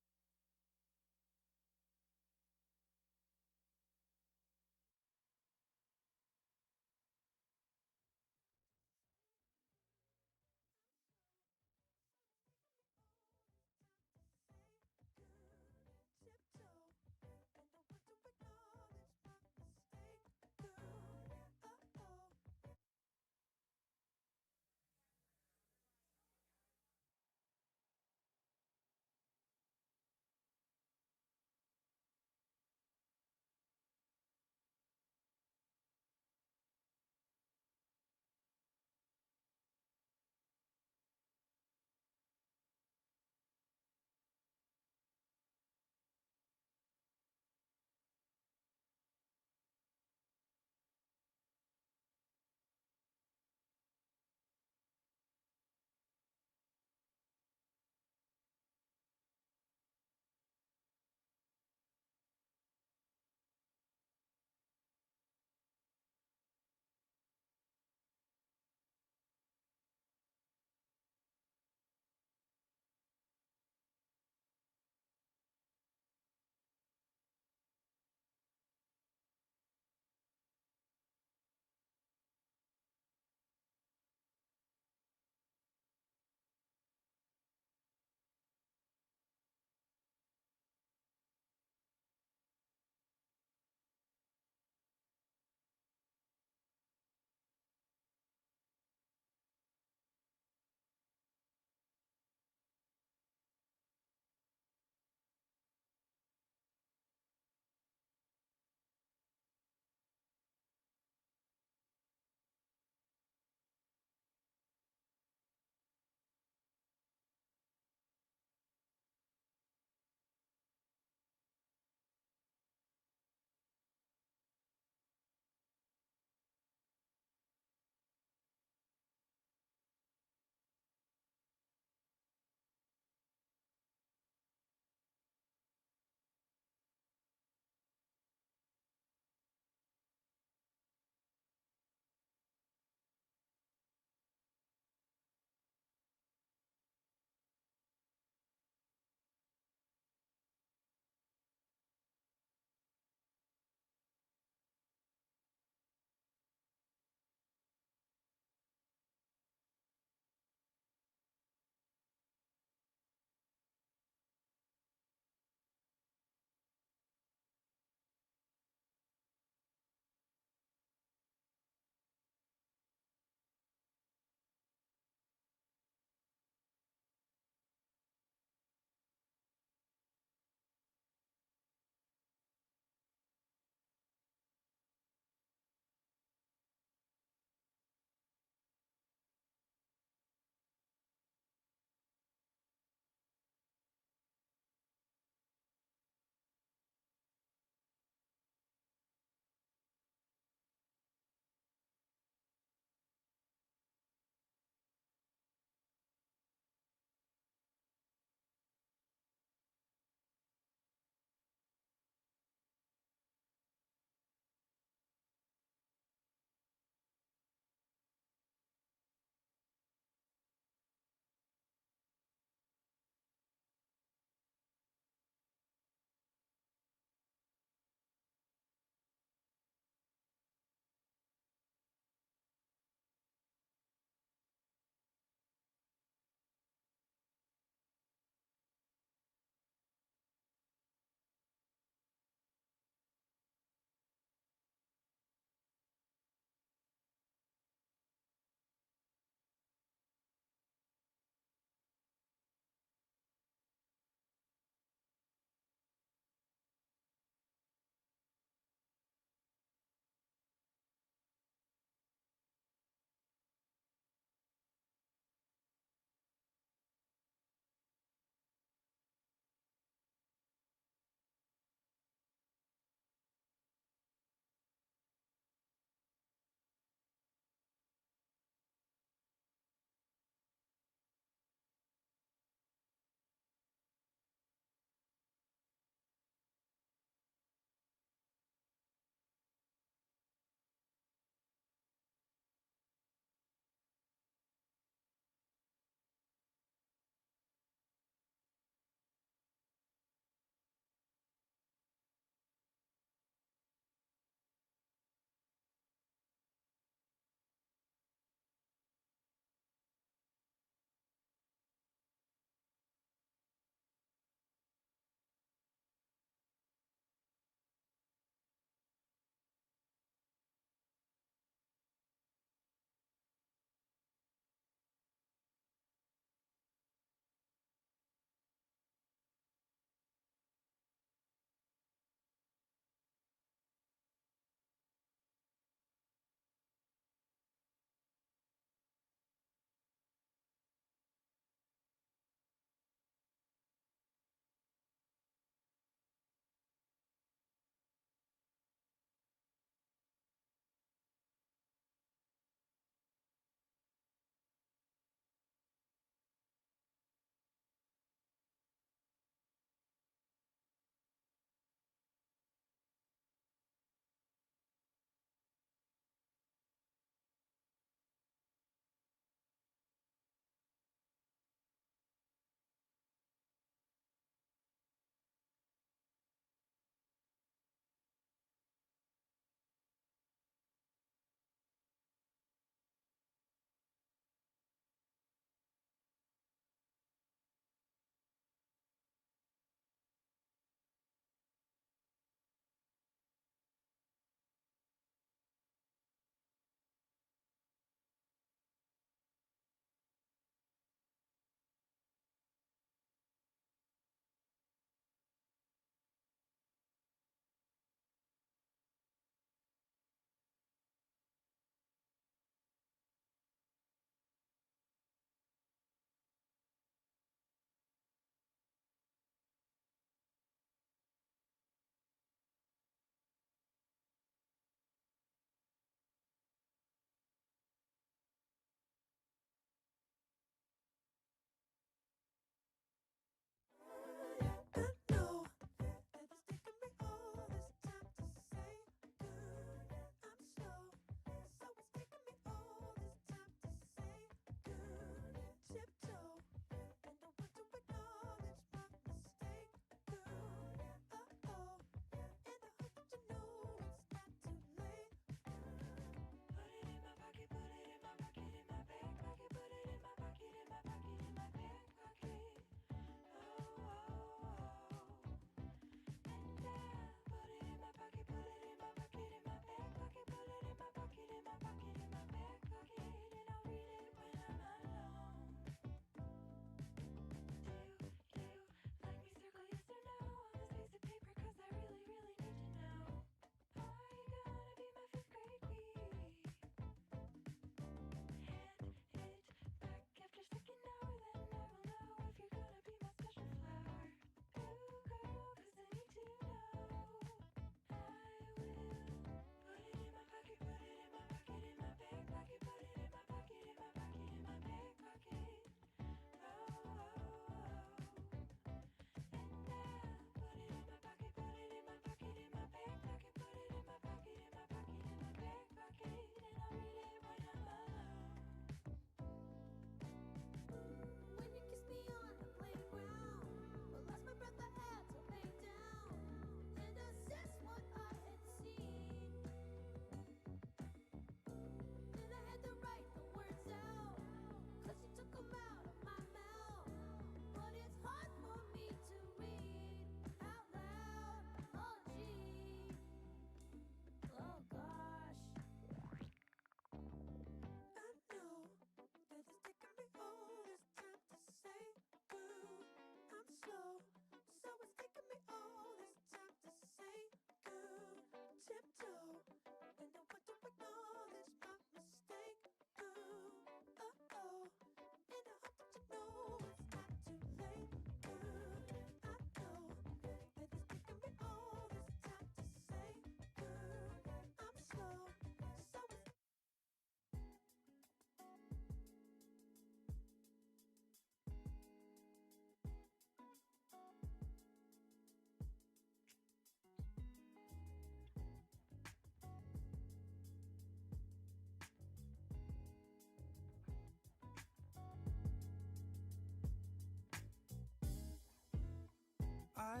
Speaker 11: I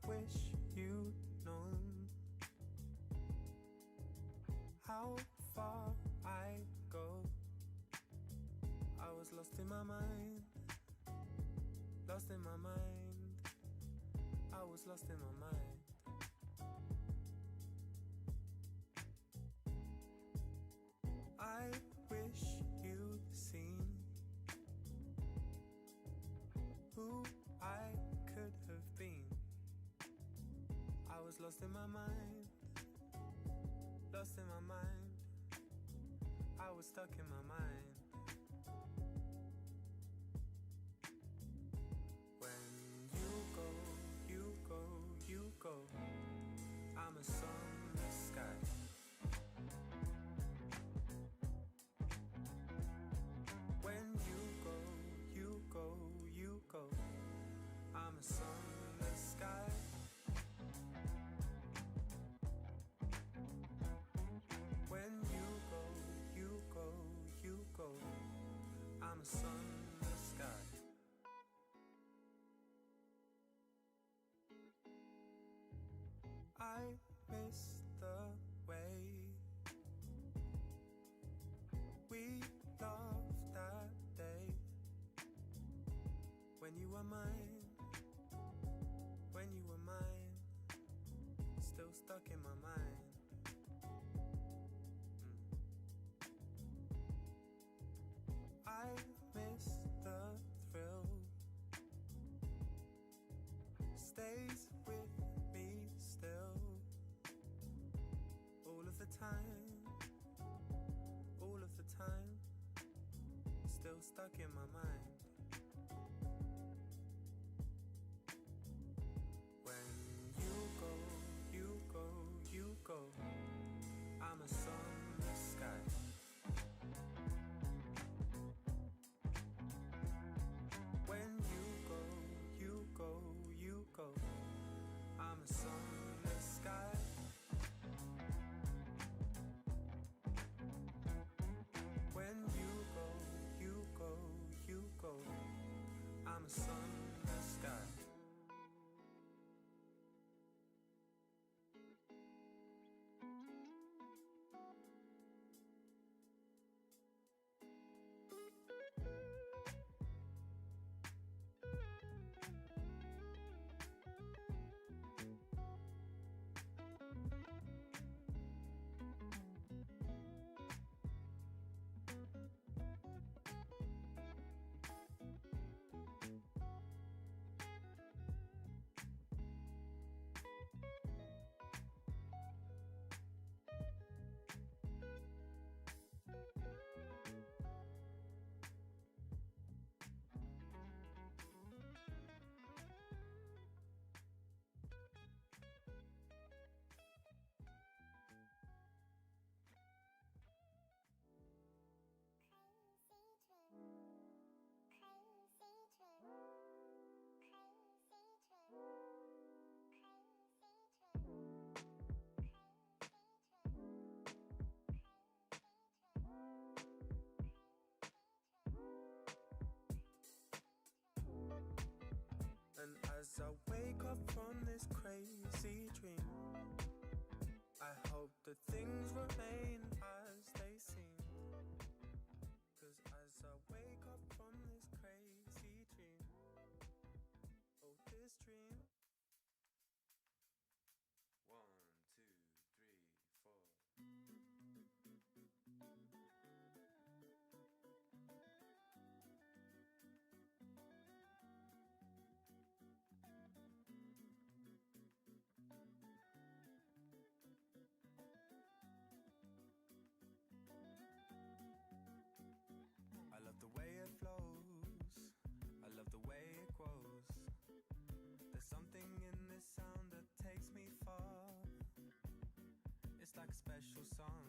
Speaker 11: wish you'd known how far I go. I was lost in my mind, lost in my mind. I was lost in my mind. I wish you'd seen who I could have been. I was lost in my mind, lost in my mind. I was stuck in my mind. When you go, I'm a sunless sky. When you go, I'm a sunless sky. When you go, I'm a sunless sky. I miss the way we loved that day. When you were mine, when you were mine, still stuck in my mind. I miss the thrill, stays with me still. All of the time, all of the time, still stuck in my mind. When you go, I'm a sunless sky. When you go, I'm a sunless sky. When you go, I'm a sunless sky. And as I wake up from this crazy dream, I hope that things remain as they seem. 'Cause as I wake up from this crazy dream, oh, this dream. 1, 2, 3, 4. I love the way it flows, I love the way it grows. There's something in this sound that takes me far. It's like a special song